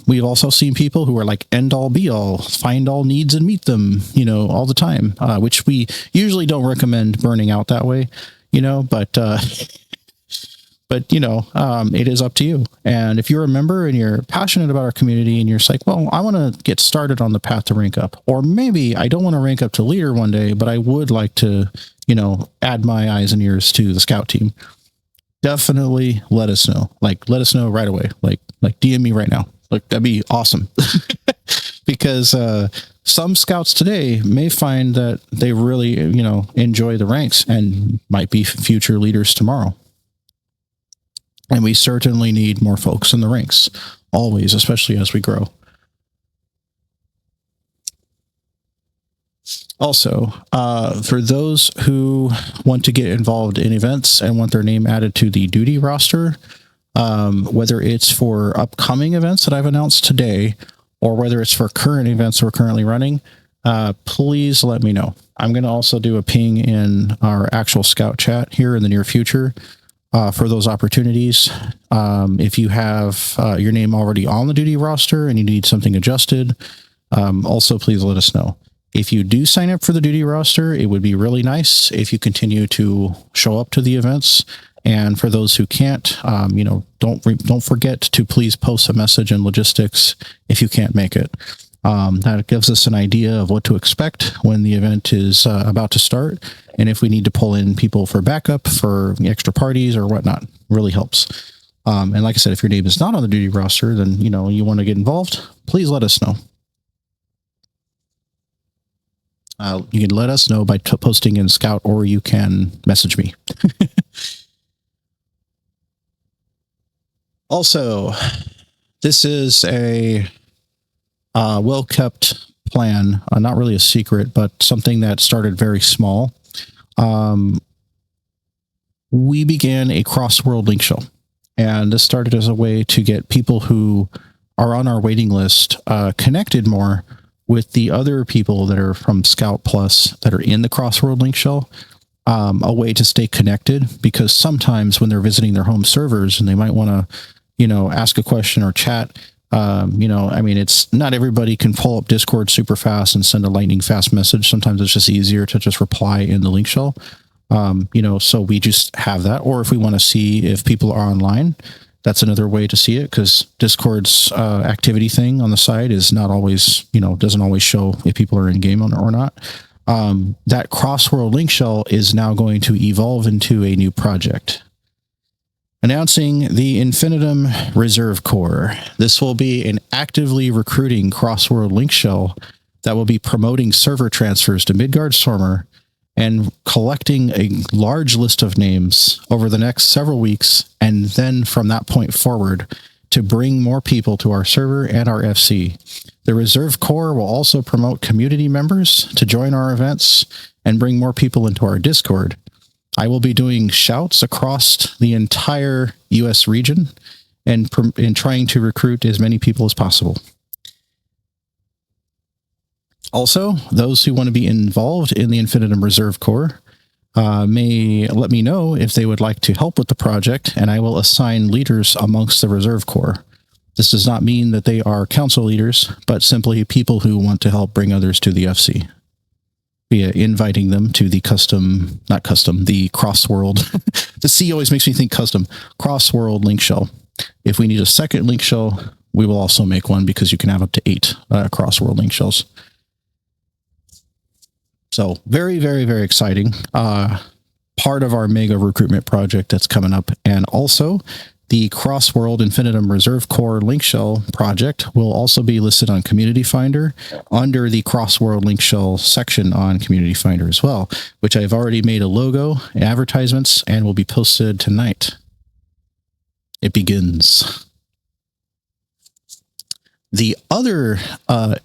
We've also seen people who are like end all be all, find all needs and meet them, you know, all the time, which we usually don't recommend burning out that way, you know, but you know, it is up to you. And if you're a member and you're passionate about our community and you're like, well, I want to get started on the path to rank up, or maybe I don't want to rank up to leader one day, but I would like to, you know, add my eyes and ears to the scout team, definitely let us know. Like, let us know right away. Like DM me right now. Like, that'd be awesome. Because some scouts today may find that they really, you know, enjoy the ranks and might be future leaders tomorrow. And we certainly need more folks in the ranks, always, especially as we grow. Also, for those who want to get involved in events and want their name added to the duty roster, whether it's for upcoming events that I've announced today, or whether it's for current events we're currently running, please let me know. I'm going to also do a ping in our actual Scout chat here in the near future for those opportunities. If you have your name already on the duty roster and you need something adjusted, also please let us know. If you do sign up for the duty roster, it would be really nice if you continue to show up to the events. And for those who can't, you know, don't forget to please post a message in logistics if you can't make it. That gives us an idea of what to expect when the event is about to start, and if we need to pull in people for backup, for extra parties or whatnot. Really helps. And like I said, if your name is not on the duty roster, then, you know, you want to get involved, please let us know. You can let us know by posting in Scout, or you can message me. Also, this is a well-kept plan, not really a secret, but something that started very small. We began a cross-world link shell, and this started as a way to get people who are on our waiting list connected more with the other people that are from Scout Plus that are in the cross-world link shell, a way to stay connected, because sometimes when they're visiting their home servers and they might want to, you know, ask a question or chat, I mean, it's not everybody can pull up Discord super fast and send a lightning fast message. Sometimes it's just easier to just reply in the link shell. So we just have that. Or if we want to see if people are online, that's another way to see it, because Discord's activity thing on the side is not always, doesn't always show if people are in game or not. That cross-world link shell is now going to evolve into a new project. Announcing the Infinitum Reserve Corps. This will be an actively recruiting cross-world link shell that will be promoting server transfers to Midgard-Stormer and collecting a large list of names over the next several weeks, and then from that point forward to bring more people to our server and our FC. The Reserve Corps will also promote community members to join our events and bring more people into our Discord. I will be doing shouts across the entire US region and trying to recruit as many people as possible. Also, those who want to be involved in the Infinitum Reserve Corps may let me know if they would like to help with the project, and I will assign leaders amongst the Reserve Corps. This does not mean that they are council leaders, but simply people who want to help bring others to the FC. Via inviting them to the the cross-world. The C always makes me think custom. Cross-world link shell. If we need a second link shell, we will also make one, because you can have up to 8 cross-world link shells. So very, very, very exciting. Part of our mega recruitment project that's coming up. And also the Cross-World Infinitum Reserve Corps link shell project will also be listed on Community Finder under the Cross-World link shell section on Community Finder as well, which I've already made a logo, advertisements, and will be posted tonight. It begins. The other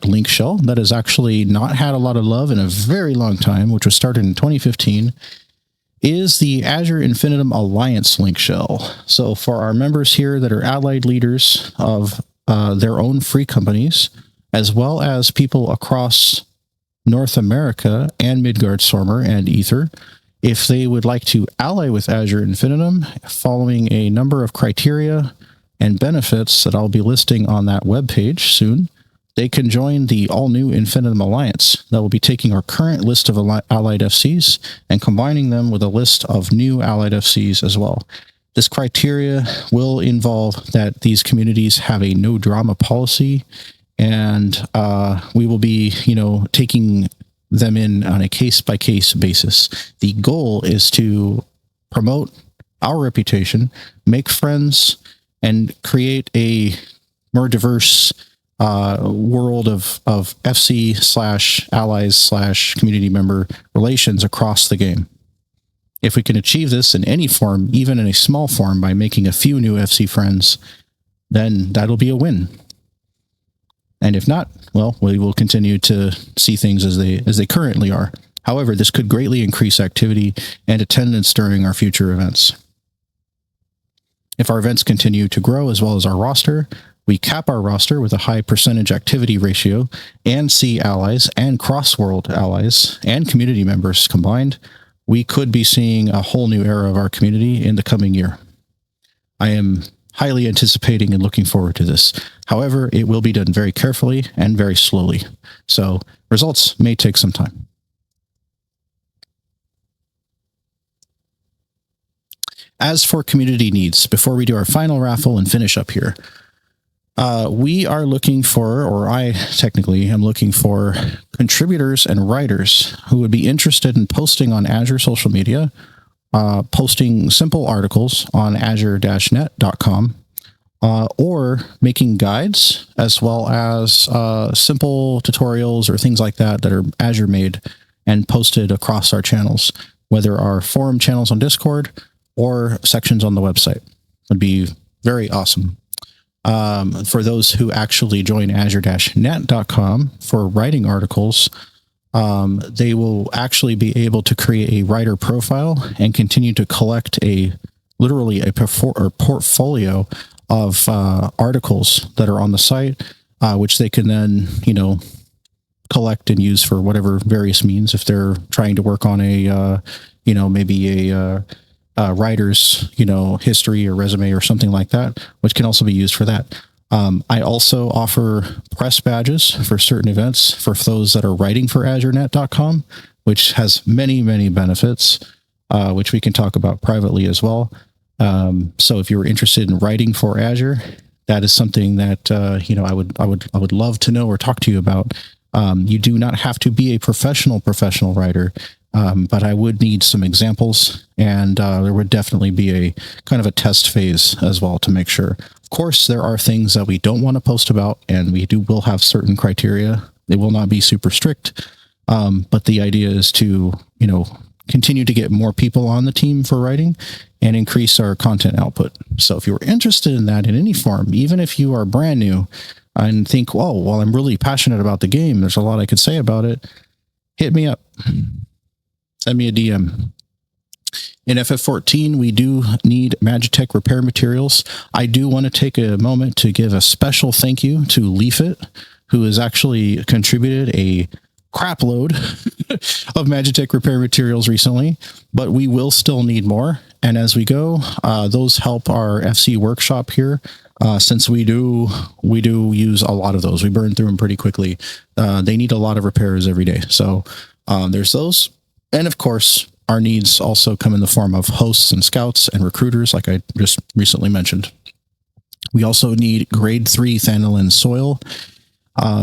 link shell that has actually not had a lot of love in a very long time, which was started in 2015, is the Azure Infinitum Alliance link shell. So for our members here that are allied leaders of their own free companies, as well as people across North America and Midgard-Stormer and Ether, if they would like to ally with Azure Infinitum, following a number of criteria and benefits that I'll be listing on that webpage soon, they can join the all-new Infinitum Alliance that will be taking our current list of allied FCs and combining them with a list of new allied FCs as well. This criteria will involve that these communities have a no-drama policy, and we will be, taking them in on a case-by-case basis. The goal is to promote our reputation, make friends, and create a more diverse world of FC/allies/community member relations across the game. If we can achieve this in any form, even in a small form, by making a few new FC friends, then that'll be a win. And if not, well, we will continue to see things as they currently are. However, this could greatly increase activity and attendance during our future events. If our events continue to grow as well as our roster, we cap our roster with a high percentage activity ratio and see allies and cross-world allies and community members combined, we could be seeing a whole new era of our community in the coming year. I am highly anticipating and looking forward to this. However, it will be done very carefully and very slowly. So results may take some time. As for community needs, before we do our final raffle and finish up here, we are looking for, or I technically am looking for, contributors and writers who would be interested in posting on Azure social media, posting simple articles on azure-net.com, or making guides, as well as simple tutorials or things like that that are Azure made and posted across our channels, whether our forum channels on Discord or sections on the website. Would be very awesome. For those who actually join azure-net.com for writing articles, they will actually be able to create a writer profile and continue to collect literally a portfolio of articles that are on the site, which they can then, collect and use for whatever various means. If they're trying to work on maybe a writer's, history or resume or something like that, which can also be used for that. I also offer press badges for certain events for those that are writing for AzureNet.com, which has many, many benefits, which we can talk about privately as well. So if you're interested in writing for Azure, that is something that I would love to know or talk to you about. You do not have to be a professional writer, but I would need some examples, and there would definitely be a kind of a test phase as well to make sure. Of course, there are things that we don't want to post about, and will have certain criteria. They will not be super strict, but the idea is to continue to get more people on the team for writing and increase our content output. So if you're interested in that in any form, even if you are brand new and think, well, I'm really passionate about the game, there's a lot I could say about it, hit me up. Send me a DM. In FF14, we do need Magitech repair materials. I do want to take a moment to give a special thank you to Leafit, who has actually contributed a crap load of Magitech repair materials recently, but we will still need more. And as we go, those help our FC workshop here. Since we do use a lot of those, we burn through them pretty quickly. They need a lot of repairs every day. So there's those. And of course, our needs also come in the form of hosts and scouts and recruiters, like I just recently mentioned. We also need grade 3 Thanalin soil.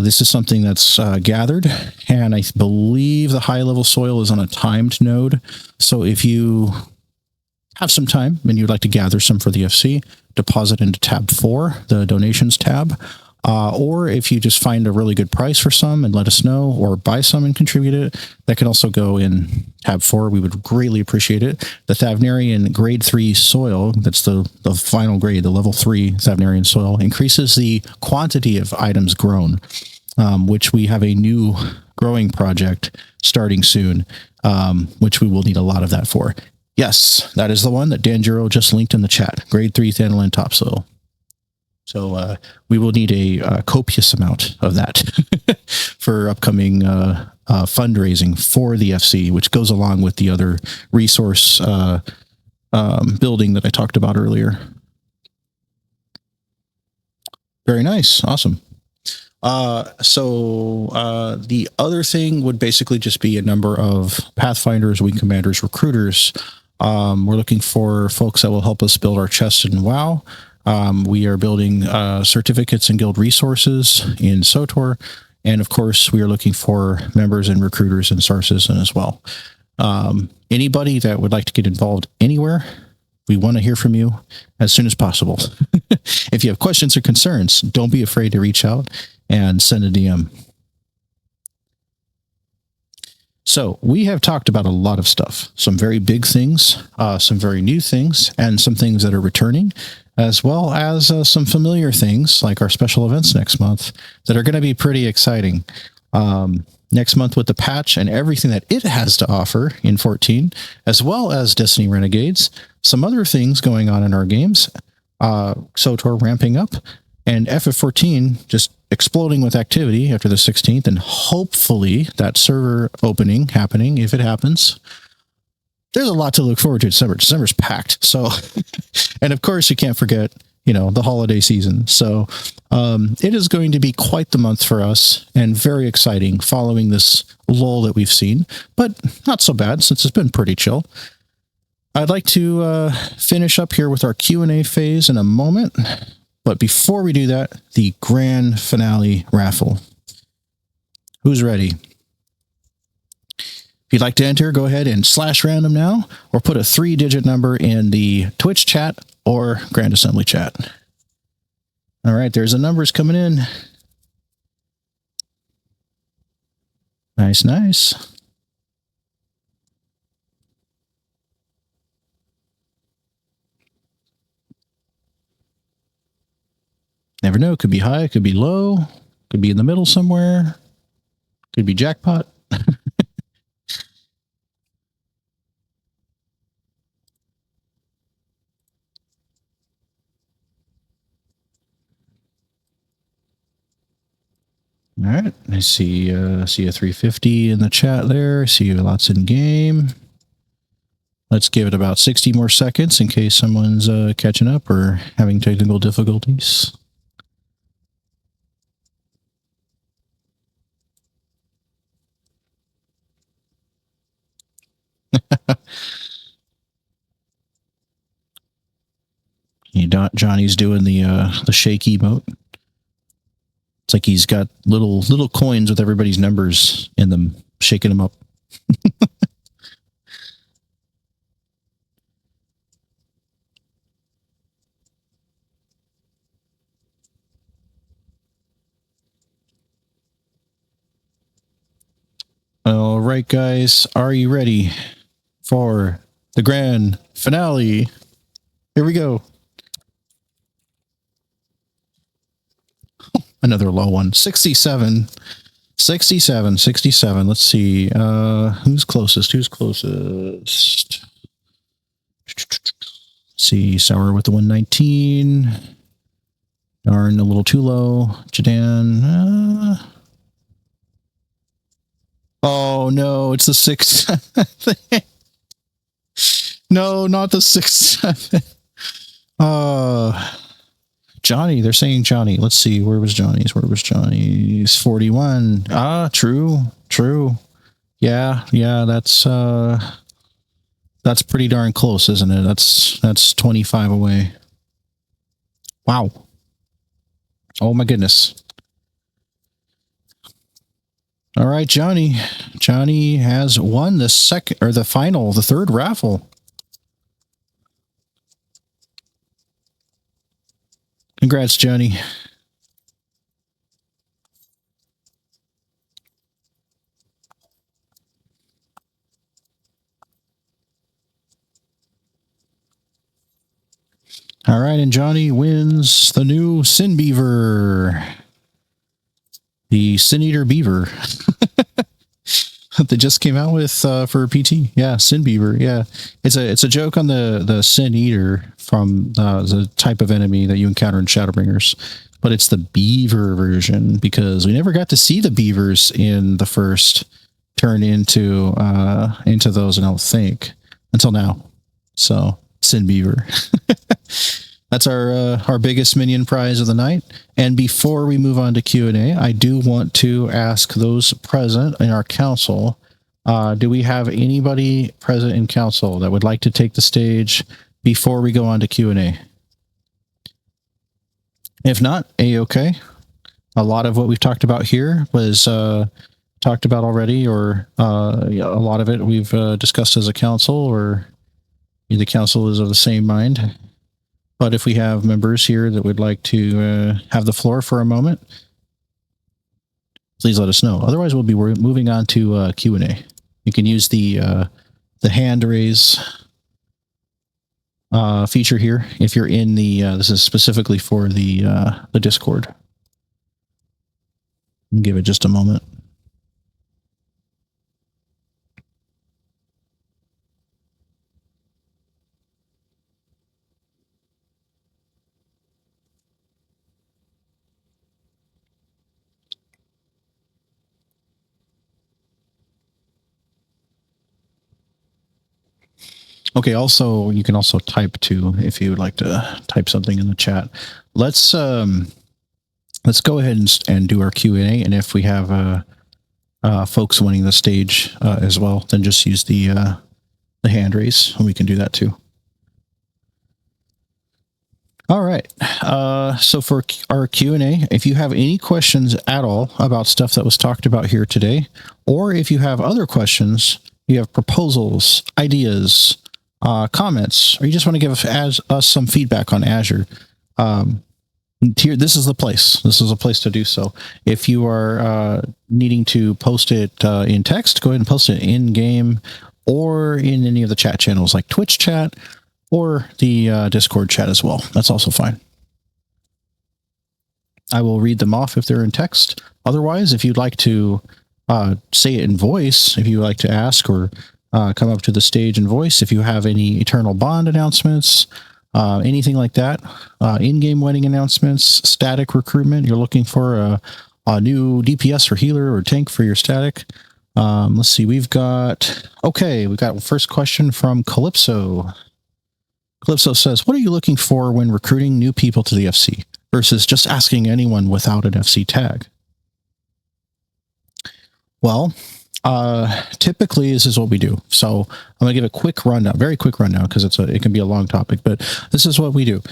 This is something that's gathered, and I believe the high-level soil is on a timed node. So if you have some time and you'd like to gather some for the FC, deposit into tab 4, the donations tab. Or if you just find a really good price for some and let us know, or buy some and contribute it, that can also go in tab 4. We would greatly appreciate it. The Thavnarian grade 3 soil, that's the final grade, the level 3 Thavnarian soil, increases the quantity of items grown, which we have a new growing project starting soon, which we will need a lot of that for. Yes, that is the one that Danjuro just linked in the chat, grade 3 Thanalin topsoil. So we will need a copious amount of that for upcoming fundraising for the FC, which goes along with the other resource building that I talked about earlier. Very nice. Awesome. So the other thing would basically just be a number of Pathfinders, Wing Commanders, recruiters. We're looking for folks that will help us build our chests in WoW. We are building certificates and guild resources in SOTOR. And of course, we are looking for members and recruiters in Star Citizen as well. Anybody that would like to get involved anywhere, we want to hear from you as soon as possible. If you have questions or concerns, don't be afraid to reach out and send a DM. So we have talked about a lot of stuff, some very big things, some very new things, and some things that are returning, as well as some familiar things like our special events next month that are going to be pretty exciting. Next month with the patch and everything that it has to offer in 14, as well as Destiny Renegades, some other things going on in our games, SOTOR ramping up, and FF14 just exploding with activity after the 16th, and hopefully that server opening happening, if it happens. There's a lot to look forward to. December's packed. So, and of course you can't forget, the holiday season. So it is going to be quite the month for us and very exciting following this lull that we've seen, but not so bad since it's been pretty chill. I'd like to finish up here with our Q&A phase in a moment. But before we do that, the grand finale raffle. Who's ready? If you'd like to enter, go ahead and /random now, or put a 3-digit number in the Twitch chat or Grand Assembly chat. All right, there's the numbers coming in. Nice, nice. Never know. Could be high, could be low, could be in the middle somewhere, could be jackpot. All right, I see a 350 in the chat there. I see lots in game. Let's give it about 60 more seconds in case someone's catching up or having technical difficulties. Johnny's doing the shake emote. It's like he's got little coins with everybody's numbers in them, shaking them up. All right, guys, are you ready for the grand finale? Here we go. Another low one. 67. 67. 67. Let's see. Who's closest? Let's see. Sour with the 119. Darn, a little too low. Jadan. Oh, no, it's the 6. No, not the 6. Johnny, they're saying Johnny. Let's see. Where was Johnny's? 41. True. Yeah, that's pretty darn close, isn't it? That's 25 away. Wow. Oh my goodness. All right, Johnny. Johnny has won the third raffle. Congrats, Johnny. All right, and Johnny wins the new Sin Beaver. The Sin Eater Beaver. They just came out with for PT. Yeah, Sin Beaver. Yeah. It's a joke on the Sin Eater from the type of enemy that you encounter in Shadowbringers. But it's the beaver version because we never got to see the beavers in the first turn into those, I don't think, until now. So Sin Beaver. That's our biggest minion prize of the night. And before we move on to Q&A, I do want to ask those present in our council, do we have anybody present in council that would like to take the stage before we go on to Q&A? If not, A-okay. A lot of what we've talked about here was talked about already, or a lot of it we've discussed as a council, or the council is of the same mind. But if we have members here that would like to have the floor for a moment, please let us know. Otherwise, we'll be moving on to Q&A. You can use the hand raise feature here if you're in the. This is specifically for the Discord. Give it just a moment. Okay, also, you can also type too if you would like to type something in the chat. Let's go ahead and do our Q&A, and if we have folks wanting the stage as well, then just use the hand raise, and we can do that too. All right. So for our Q&A, if you have any questions at all about stuff that was talked about here today, or if you have other questions, you have proposals, ideas, comments, or you just want to give us some feedback on Azure, here, this is the place. This is a place to do so. If you are needing to post it in text, go ahead and post it in game or in any of the chat channels like Twitch chat or the Discord chat as well. That's also fine. I will read them off if they're in text. Otherwise, if you'd like to say it in voice, if you like to ask or come up to the stage in voice, if you have any Eternal Bond announcements, anything like that, in-game wedding announcements, static recruitment, you're looking for a new DPS or healer or tank for your static. Let's see, we've got first question from Calypso. Calypso says, what are you looking for when recruiting new people to the FC versus just asking anyone without an FC tag? Well, Typically, this is what we do. So I'm going to give a quick rundown, very quick rundown, because it can be a long topic, but this is what we do.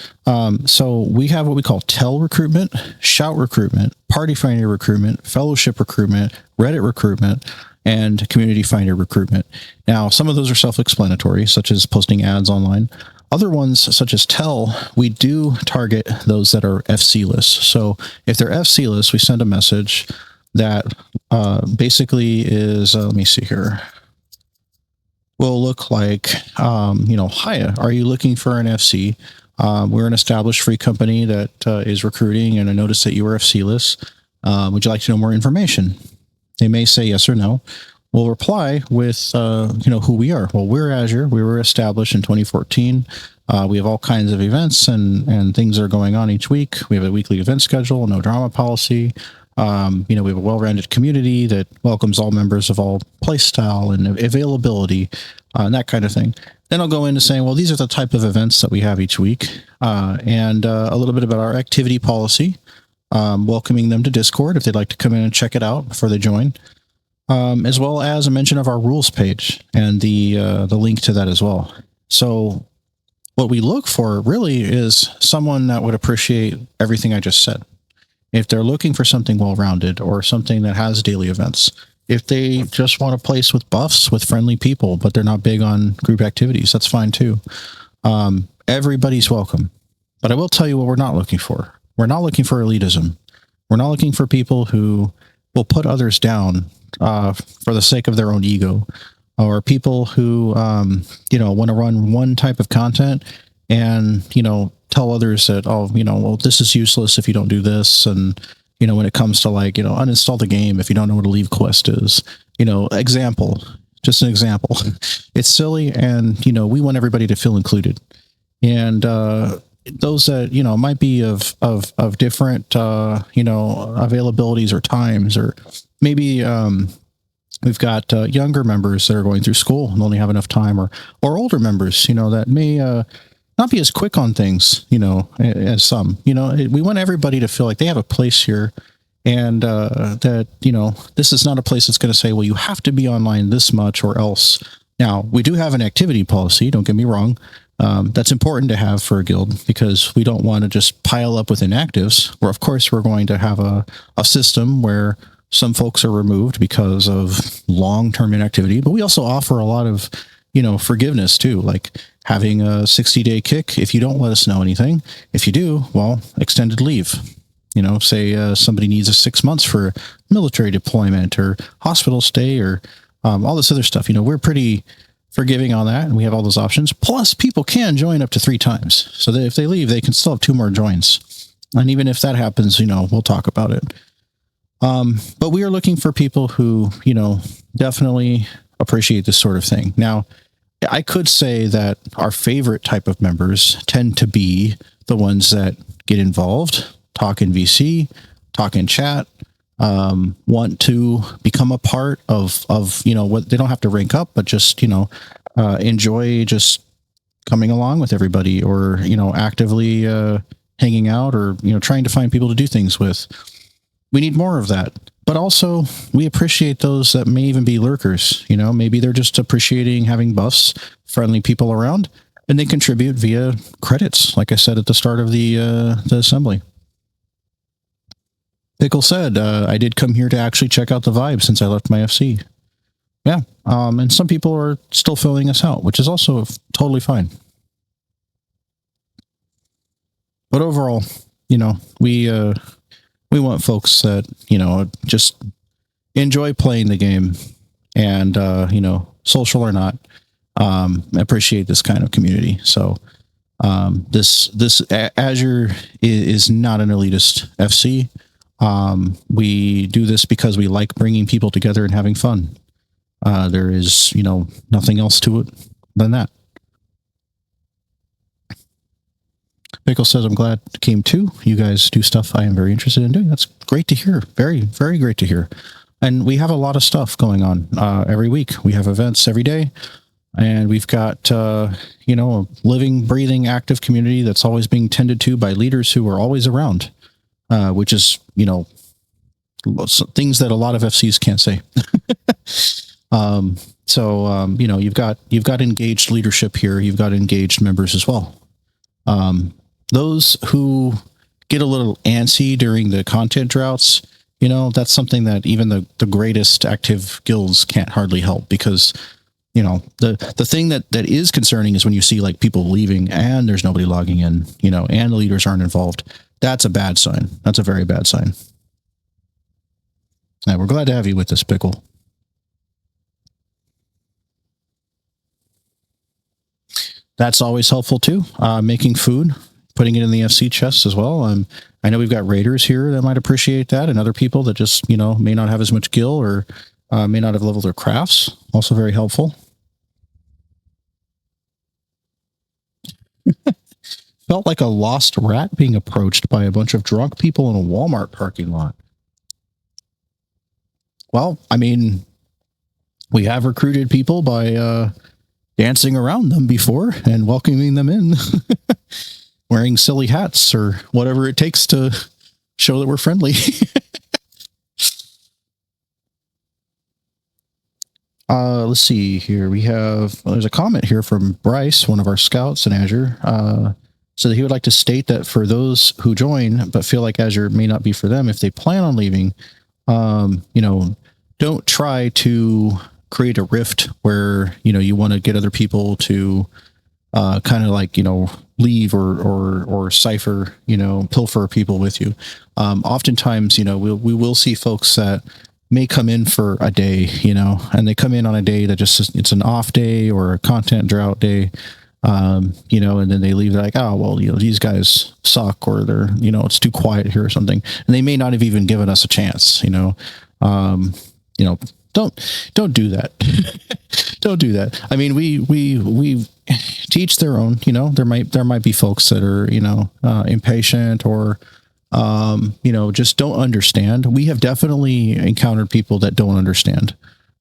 So we have what we call tell recruitment, shout recruitment, party finder recruitment, fellowship recruitment, Reddit recruitment, and community finder recruitment. Now, some of those are self-explanatory, such as posting ads online. Other ones, such as tell, we do target those that are FC lists. So if they're FC lists, we send a message that basically is, let me see here, will look like, hi, are you looking for an FC? We're an established free company that is recruiting, and I noticed that you were FC list. Would you like to know more information? They may say yes or no. We'll reply with, who we are. Well, we're Azure. We were established in 2014. We have all kinds of events and things that are going on each week. We have a weekly event schedule, no drama policy. We have a well-rounded community that welcomes all members of all playstyle and availability, and that kind of thing. Then I'll go into saying, well, these are the type of events that we have each week, and a little bit about our activity policy, welcoming them to Discord if they'd like to come in and check it out before they join, as well as a mention of our rules page and the link to that as well. So what we look for really is someone that would appreciate everything I just said. If they're looking for something well-rounded or something that has daily events, if they just want a place with buffs with friendly people, but they're not big on group activities, that's fine too. Everybody's welcome. But I will tell you what we're not looking for. We're not looking for elitism. We're not looking for people who will put others down for the sake of their own ego, or people who, want to run one type of content and, tell others that, well, this is useless if you don't do this. And, when it comes to uninstall the game if you don't know what a leave quest is, example, just an example. It's silly. And, we want everybody to feel included. And those that, might be of different, availabilities or times, or maybe we've got younger members that are going through school and only have enough time, or older members, that may not be as quick on things, as some. We want everybody to feel like they have a place here, and that, this is not a place that's going to say, well, you have to be online this much or else. Now, we do have an activity policy, don't get me wrong. That's important to have for a guild, because we don't want to just pile up with inactives, where of course we're going to have a system where some folks are removed because of long-term inactivity, but we also offer a lot of, forgiveness too, like having a 60-day kick if you don't let us know anything. If you do, well, extended leave. Say somebody needs 6 months for military deployment or hospital stay or all this other stuff. We're pretty forgiving on that, and we have all those options. Plus, people can join up to 3 times, so that if they leave, they can still have 2 more joins. And even if that happens, we'll talk about it. But we are looking for people who, definitely appreciate this sort of thing. Now, I could say that our favorite type of members tend to be the ones that get involved, talk in VC, talk in chat, want to become a part of what they don't have to rank up, but just, enjoy just coming along with everybody, or, actively hanging out, or, trying to find people to do things with. We need more of that. But also, we appreciate those that may even be lurkers. Maybe they're just appreciating having buffs, friendly people around, and they contribute via credits, like I said at the start of the assembly. Pickle said, I did come here to actually check out the vibe since I left my FC. Yeah, and some people are still filling us out, which is also totally fine. But overall, we want folks that, just enjoy playing the game, and, social or not, appreciate this kind of community. So this Azure is not an elitist FC. We do this because we like bringing people together and having fun. There is, nothing else to it than that. Pickle says, I'm glad it came too. You guys do stuff I am very interested in doing. That's great to hear. Very, very great to hear. And we have a lot of stuff going on every week. We have events every day. And we've got, a living, breathing, active community that's always being tended to by leaders who are always around, which is, things that a lot of FCs can't say. You've got engaged leadership here. You've got engaged members as well. Those who get a little antsy during the content droughts, that's something that even the greatest active guilds can't hardly help, because the thing that is concerning is when you see like people leaving and there's nobody logging in, and the leaders aren't involved. That's a bad sign. That's a very bad sign. Yeah, we're glad to have you with us, Pickle. That's always helpful too. Making food, putting it in the FC chests as well. I know we've got raiders here that might appreciate that, and other people that just, may not have as much gil, or may not have leveled their crafts. Also very helpful. Felt like a lost rat being approached by a bunch of drunk people in a Walmart parking lot. Well, I mean, we have recruited people by dancing around them before and welcoming them in, wearing silly hats or whatever it takes to show that we're friendly. Let's see here. There's a comment here from Bryce, one of our scouts in Azure. So that he would like to state that for those who join but feel like Azure may not be for them, if they plan on leaving, don't try to create a rift where, you want to get other people to kind of like, leave or cipher, pilfer people with you. Oftentimes, we will see folks that may come in for a day, and they come in on a day that it's an off day or a content drought day. And then they leave, like, oh, well, these guys suck, or they're, it's too quiet here or something. And they may not have even given us a chance, don't do that. Don't do that. I mean, we teach their own, there might be folks that are, impatient or, just don't understand. We have definitely encountered people that don't understand.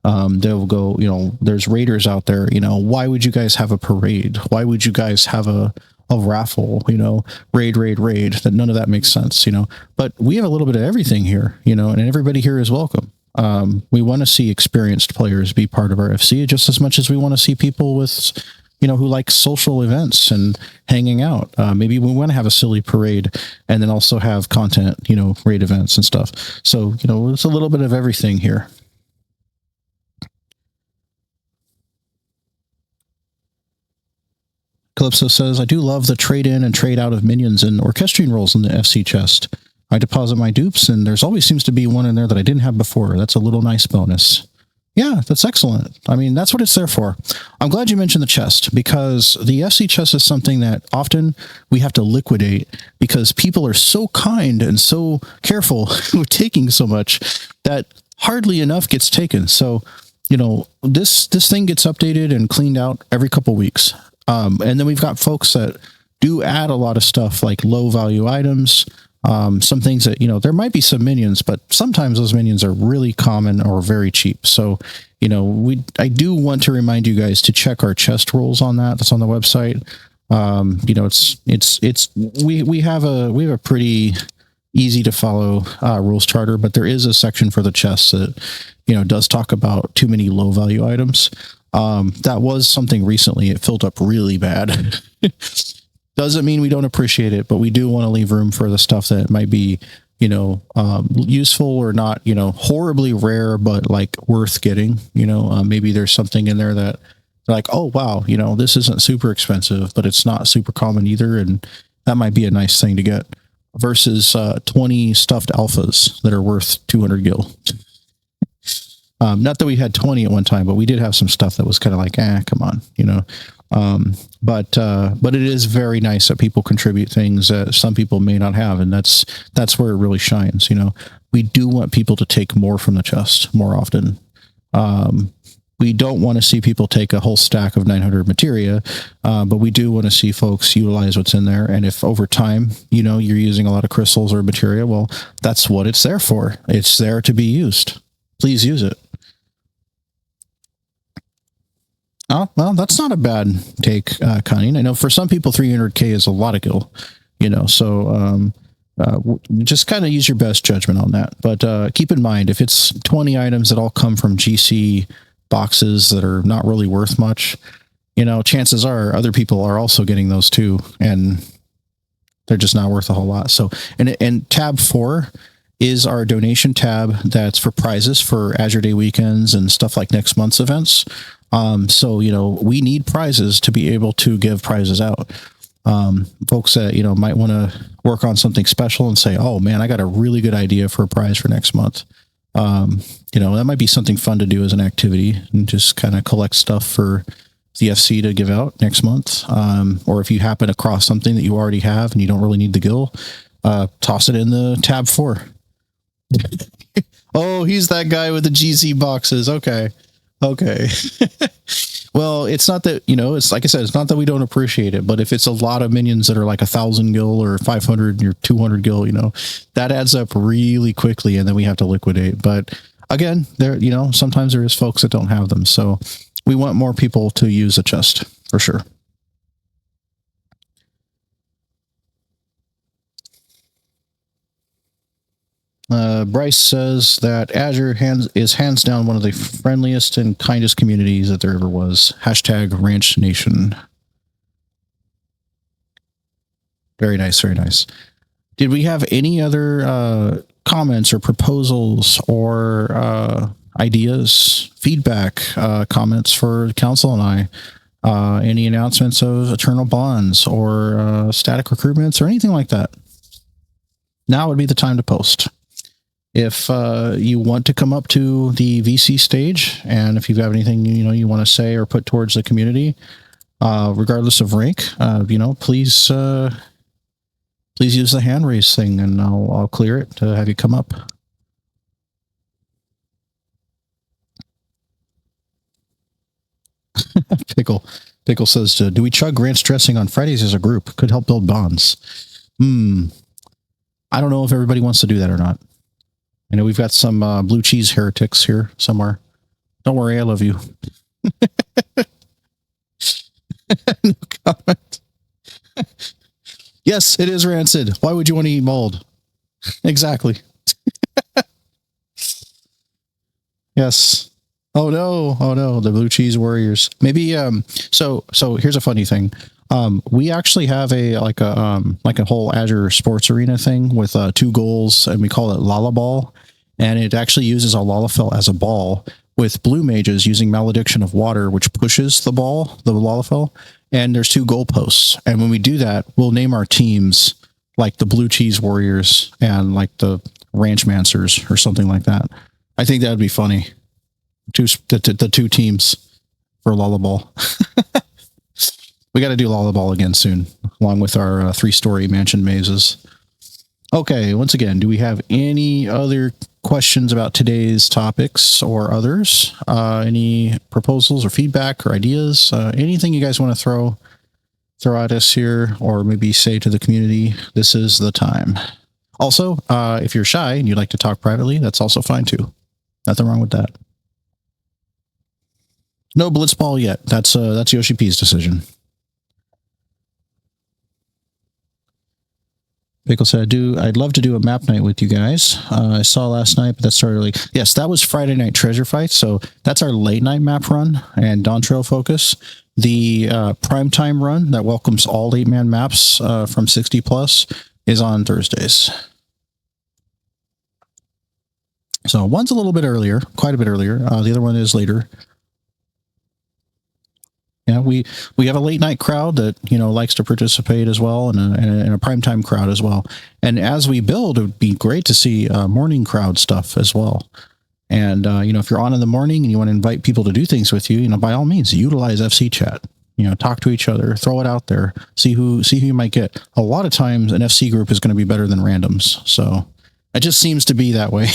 They'll go, there's raiders out there, why would you guys have a parade? Why would you guys have a raffle, raid, that none of that makes sense, but we have a little bit of everything here, and everybody here is welcome. We want to see experienced players be part of our FC just as much as we want to see people with, who like social events and hanging out. Maybe we want to have a silly parade and then also have content, raid events and stuff. So, it's a little bit of everything here. Calypso says, I do love the trade in and trade out of minions and orchestrine rolls in the FC chest. I deposit my dupes, and there's always seems to be one in there that I didn't have before. That's a little nice bonus. Yeah, that's excellent. I mean, that's what it's there for. I'm glad you mentioned the chest, because the FC chest is something that often we have to liquidate because people are so kind and so careful with taking so much that hardly enough gets taken. So, this thing gets updated and cleaned out every couple weeks. And then we've got folks that do add a lot of stuff like low value items, some things that, there might be some minions, but sometimes those minions are really common or very cheap. So, I do want to remind you guys to check our chest rolls on that. That's on the website. We have a pretty easy to follow rules charter, but there is a section for the chests that, does talk about too many low value items. That was something recently. It filled up really bad. Doesn't mean we don't appreciate it, but we do want to leave room for the stuff that might be, useful or not, horribly rare, but like worth getting. Maybe there's something in there that like, oh, wow, this isn't super expensive, but it's not super common either. And that might be a nice thing to get versus 20 stuffed alphas that are worth 200 gil. Not that we had 20 at one time, but we did have some stuff that was kind of like, come on, but it is very nice that people contribute things that some people may not have. And that's where it really shines. We do want people to take more from the chest more often. We don't want to see people take a whole stack of 900 materia, but we do want to see folks utilize what's in there. And if over time, you're using a lot of crystals or materia, well, that's what it's there for. It's there to be used. Please use it. Oh, well, that's not a bad take, Cunning. I know for some people, 300k is a lot of gil, so just kind of use your best judgment on that. But keep in mind, if it's 20 items that all come from GC boxes that are not really worth much, chances are other people are also getting those too, and they're just not worth a whole lot. So, and tab 4 is our donation tab that's for prizes for Azure Day weekends and stuff like next month's events. So, we need prizes to be able to give prizes out. Folks that, might want to work on something special and say, oh man, I got a really good idea for a prize for next month. That might be something fun to do as an activity and just kind of collect stuff for the FC to give out next month. Or if you happen across something that you already have and you don't really need the gill, toss it in the tab 4. Oh, he's that guy with the GC boxes. Okay. Well, it's not that, it's like I said, it's not that we don't appreciate it, but if it's a lot of minions that are like 1,000 gil or 500 or 200 gil, that adds up really quickly and then we have to liquidate. But again, there, sometimes there is folks that don't have them. So we want more people to use a chest for sure. Bryce says that Azure is hands down one of the friendliest and kindest communities that there ever was. # Ranch Nation. Very nice, very nice. Did we have any other comments or proposals or ideas, feedback, comments for Council and I? Any announcements of Eternal Bonds or static recruitments or anything like that? Now would be the time to post. If you want to come up to the VC stage, and if you have anything you want to say or put towards the community, regardless of rank, please use the hand raise thing, and I'll clear it to have you come up. Pickle says, "Do we chug ranch dressing on Fridays as a group? Could help build bonds." I don't know if everybody wants to do that or not. I know we've got some blue cheese heretics here somewhere. Don't worry, I love you. No comment. Yes, it is rancid. Why would you want to eat mold? Exactly. Yes. Oh no, the blue cheese warriors. Maybe so here's a funny thing. We actually have a whole Azure sports arena thing with 2 goals, and we call it Lollaball. And it actually uses a Lalafell as a ball, with blue mages using Malediction of Water, which pushes the ball, the Lalafell. And there's 2 goalposts. And when we do that, we'll name our teams like the Blue Cheese Warriors and like the Ranch Mancers or something like that. I think that would be funny. The 2 teams for Lullaball. We got to do Lullaball again soon, along with our 3-story mansion mazes. Okay, once again, do we have any other questions about today's topics or others? Any proposals or feedback or ideas? Anything you guys want to throw at us here, or maybe say to the community, this is the time. Also, if you're shy and you'd like to talk privately, that's also fine too. Nothing wrong with that. No blitzball yet. That's Yoshi P's decision. Pickle said, I'd love to do a map night with you guys. I saw last night, but that started early. Yes, that was Friday Night Treasure Fight. So that's our late night map run and Dawn Trail focus. The primetime run that welcomes all 8-man maps from 60 plus is on Thursdays. So one's a little bit earlier, quite a bit earlier. The other one is later. Yeah, we have a late night crowd that likes to participate as well, and a primetime crowd as well. And as we build, it would be great to see morning crowd stuff as well. And if you're on in the morning and you want to invite people to do things with you, by all means, utilize FC chat. Talk to each other, throw it out there, see who you might get. A lot of times, an FC group is going to be better than randoms. So it just seems to be that way.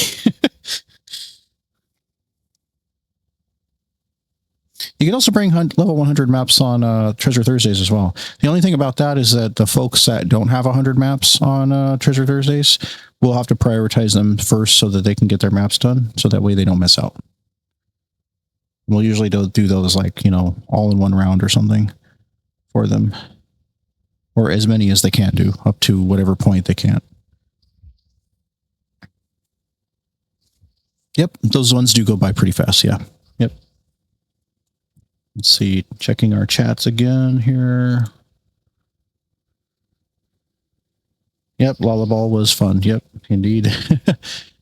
You can also bring level 100 maps on Treasure Thursdays as well. The only thing about that is that the folks that don't have 100 maps on Treasure Thursdays will have to prioritize them first so that they can get their maps done, so that way they don't miss out. We'll usually do those all in one round or something for them, or as many as they can do, up to whatever point they can't. Yep, those ones do go by pretty fast. Yeah. Yep. Let's see, checking our chats again here. Yep, Lollaball was fun. Yep, indeed.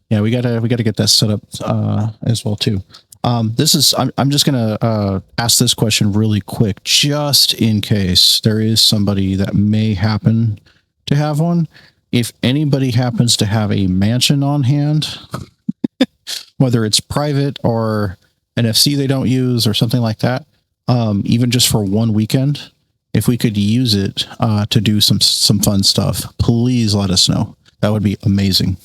Yeah, we gotta get that set up as well too. I'm just gonna ask this question really quick, just in case there is somebody that may happen to have one. If anybody happens to have a mansion on hand, whether it's private or an FC they don't use or something like that, even just for one weekend, if we could use it to do some fun stuff, please let us know. That would be amazing.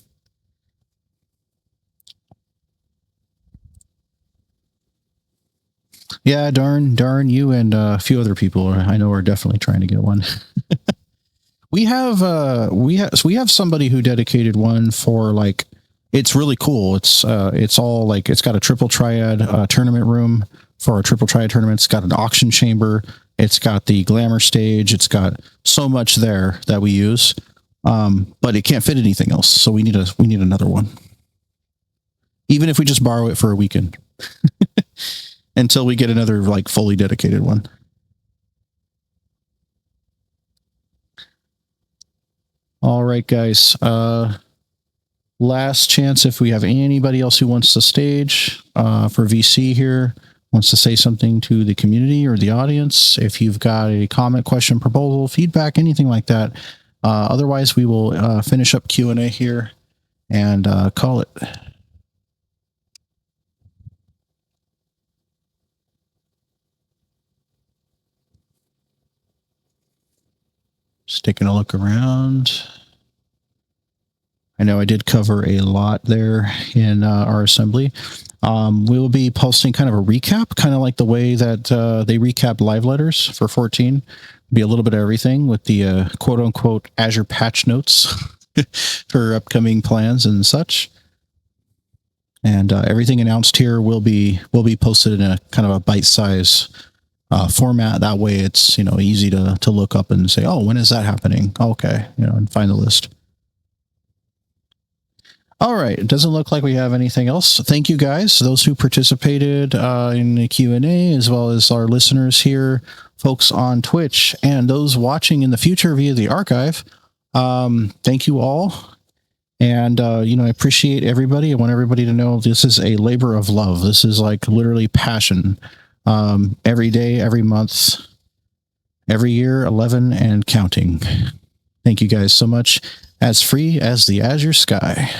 Yeah, darn you and a few other people I know are definitely trying to get one. we have somebody who dedicated one for like, it's really cool. It's all like, it's got a triple triad tournament room for a triple triad tournament. It's got an auction chamber. It's got the glamour stage. It's got so much there that we use, but it can't fit anything else. So we need another one, even if we just borrow it for a weekend until we get another like fully dedicated one. All right, guys. Last chance if we have anybody else who wants to stage for VC here, wants to say something to the community or the audience. If you've got a comment, question, proposal, feedback, anything like that. Otherwise, we will finish up Q&A here and call it. Just taking a look around. I know I did cover a lot there in our assembly. We will be posting kind of a recap, kind of like the way that they recap live letters for 14. Be a little bit of everything with the quote unquote Azure patch notes for upcoming plans and such. And everything announced here will be posted in a kind of a bite size format. That way it's, easy to look up and say, oh, when is that happening? Okay. And find the list. All right. It doesn't look like we have anything else. Thank you guys, those who participated in the Q&A, as well as our listeners here, folks on Twitch, and those watching in the future via the archive. Thank you all. And, I appreciate everybody. I want everybody to know this is a labor of love. This is like literally passion. Every day, every month, every year, 11 and counting. Thank you guys so much. As free as the Azure sky.